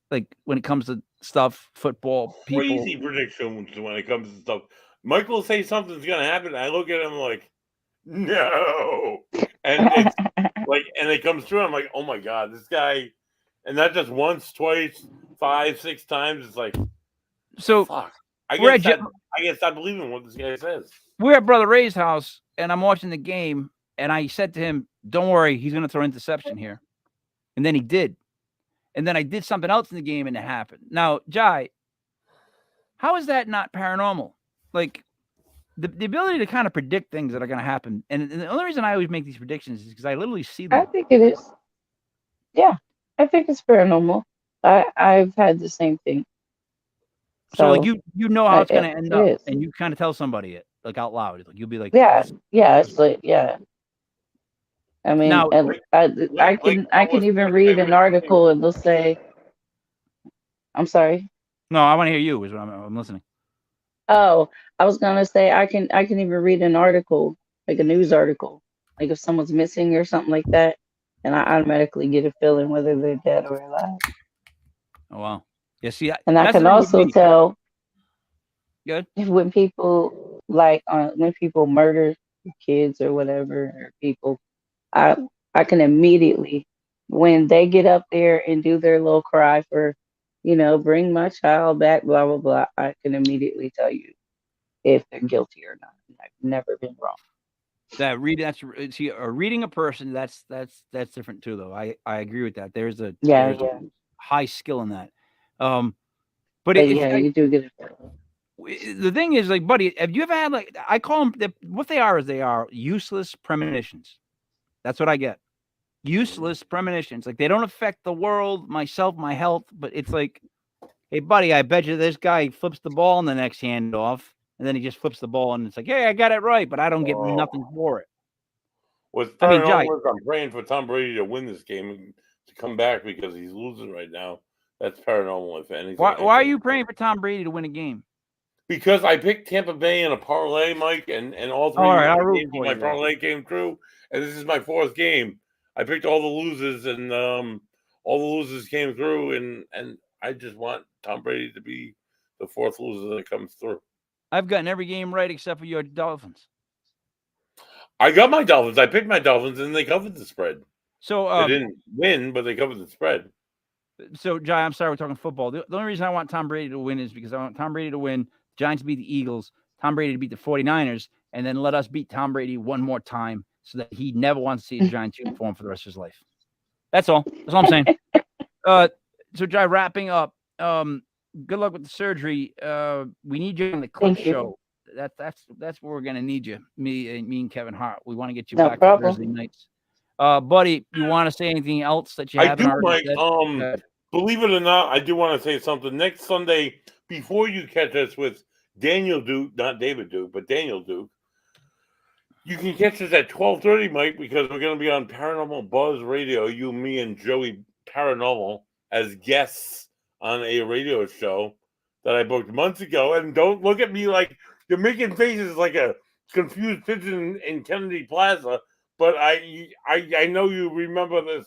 like when it comes to stuff, football, people. Crazy predictions when it comes to stuff. Mike will say something's gonna happen. I look at him like, no, and it's like, and it comes through. I'm like, oh my God, this guy, and not just once, twice, 5, 6 times. It's like, so fuck. I guess I believe in what this guy says. We're at Brother Ray's house, and I'm watching the game, and I said to him, "Don't worry, he's going to throw interception here," and then he did. And then I did something else in the game, and it happened. Now, Jai, how is that not paranormal? Like the ability to kind of predict things that are going to happen. And the only reason I always make these predictions is because I literally see them. I think it is. Yeah, I think it's paranormal. I've had the same thing. So like you know how it's going to end up, and you kind of tell somebody it like out loud. Like you'll be like, it's like, yeah. I mean, now, I can even read an article and they'll say, I'm sorry. No, I want to hear you. Is what I'm listening. Oh, I was gonna say I can even read an article, like a news article, like if someone's missing or something like that, and I automatically get a feeling whether they're dead or alive. Oh wow. Yeah, see, and I can also tell good when people when people murder kids or whatever or people, I I can immediately, when they get up there and do their little cry for, bring my child back, blah blah blah, I can immediately tell you if they're guilty or not. And I've never been wrong. Reading a person, that's different too, though. I agree with that. There's a Yeah, there's a yeah. high skill in that. But But it's yeah, you do get it. the thing is, like, buddy, have you ever had, like, I call them, what they are is they are useless premonitions. That's what I get. Useless premonitions. Like, they don't affect the world, myself, my health, but it's like, hey, buddy, I bet you this guy flips the ball in the next handoff, and then he just flips the ball, and it's like, hey, I got it right, but I don't get nothing Oh. for it. What's I mean, Jai, paranormal is I'm praying for Tom Brady to win this game and to come back because he's losing right now. That's paranormal, if anything. why are you praying for Tom Brady to win a game? Because I picked Tampa Bay in a parlay, Mike, and all All right, I'll three root games of for my you then. parlay came true, and this is my fourth game. I picked all the losers, and all the losers came through, and I just want Tom Brady to be the fourth loser that comes through. I've gotten every game right except for your Dolphins. I got my Dolphins. I picked my Dolphins, and they covered the spread. So, They didn't win, but they covered the spread. So, Jai, I'm sorry we're talking football. The only reason I want Tom Brady to win is because I want Tom Brady to win, Giants beat the Eagles, Tom Brady to beat the 49ers, and then let us beat Tom Brady one more time so that he never wants to see a Giants uniform for the rest of his life. That's all. That's all I'm saying. So, Jai, wrapping up, good luck with the surgery. We need you on the Cliff Thank you. show. That's where we're gonna need you. Me and Kevin Hart. We want to get you No back problem. for Thursday nights. Buddy, you want to say anything else that you I haven't do, already Mike. said? Believe it or not, I do want to say something. Next Sunday, before you catch us with Daniel Duke, not David Duke, but Daniel Duke, you can catch us at 12:30, Mike, because we're going to be on Paranormal Buzz Radio. You, me, and Joey Paranormal as guests on a radio show that I booked months ago. And don't look at me like you're making faces like a confused pigeon in Kennedy Plaza. But I know you remember this.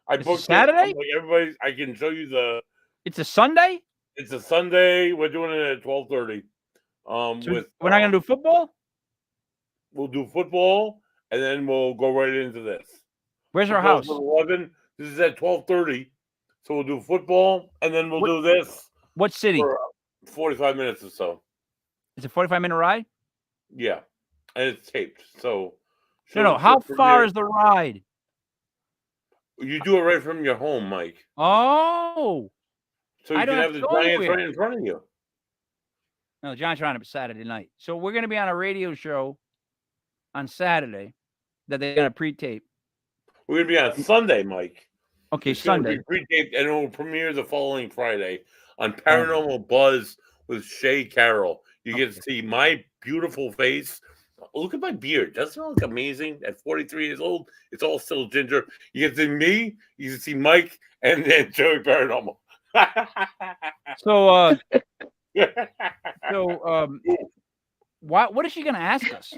I It's a booked it. Saturday? I'm like, everybody, I can show you It's a Sunday? it's a Sunday. We're doing it at 12:30. So With we're not gonna do football? we'll do football, and then we'll go right into this. Where's our Football's house? at 11. This is at 12:30. So we'll do football, and then we'll What- do this What city? for 45 minutes or so. It's a 45-minute ride? Yeah, and it's taped. So No. How far is the ride? You do it right from your home, Mike. Oh, So you I can don't have have the to go Giants anywhere. right in front of you. no, the Giants are on it Saturday night. So we're gonna be on a radio show on Saturday that they're gonna pre-tape. We're gonna be on Sunday, Mike. Okay, It's gonna Sunday. be pre-taped, and it will premiere the following Friday on Paranormal Buzz with Shay Carroll. You get to see my beautiful face. Look at my beard. Doesn't it look amazing? At 43 years old, it's all still ginger. You get to see me, you can see Mike, and then Joey Paranormal. So what is she gonna ask us?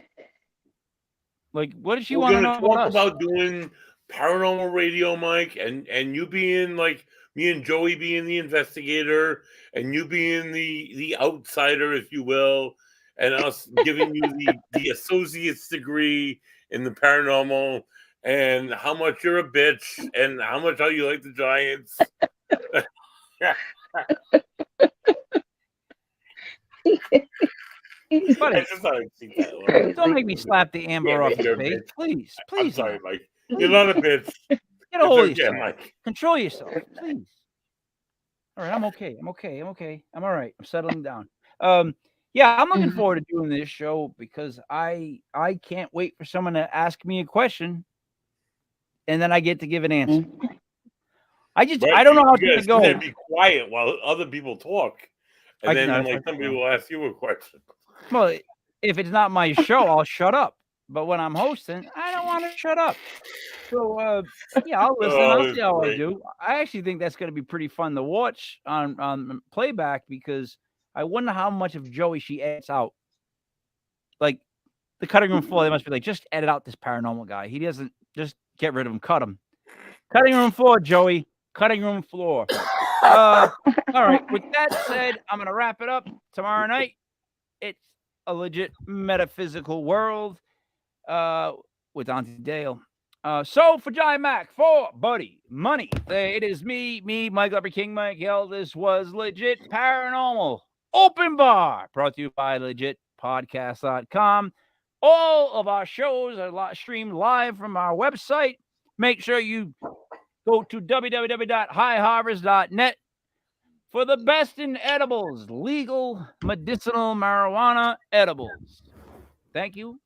Like, what does she We're want to gonna know talk about us? about doing paranormal radio, Mike, and you being like me and Joey being the investigator, and you being the outsider, if you will, and us giving you the associate's degree in the paranormal, and how much you're a bitch, and how you like the Giants. Buddy, I just thought I'd see that. don't make me slap the amber Yeah, off but your you're a face. bitch. Please, I'm please. sorry, no. Mike. You're not a bitch. Get a hold of It's okay, yourself. Mike. Control yourself, please. All right, I'm okay. I'm all right. I'm settling down. Yeah, I'm looking forward to doing this show because I can't wait for someone to ask me a question, and then I get to give an answer. I don't know how it's You gonna guys go. can be quiet while other people talk, and then like somebody will ask you a question. Well, if it's not my show, I'll shut up. But when I'm hosting, I don't want to shut up. So yeah, I'll listen. I'll see how I do. I actually think that's going to be pretty fun to watch on playback because I wonder how much of Joey she edits out. Like the cutting room floor, they must be like, just edit out this paranormal guy. He doesn't just get rid of him, cut him. Cutting room floor, Joey. Cutting room floor. All right. With that said, I'm going to wrap it up tomorrow night. It's a legit metaphysical world. with Auntie Dale. So for Giant Mac, for Buddy Money, it is me, Mike Upper King Mike Hill. This was Legit Paranormal Open Bar, brought to you by legitpodcast.com. All of our shows are streamed live from our website. Make sure you go to www.highharvest.net for the best in edibles, legal medicinal marijuana edibles. Thank you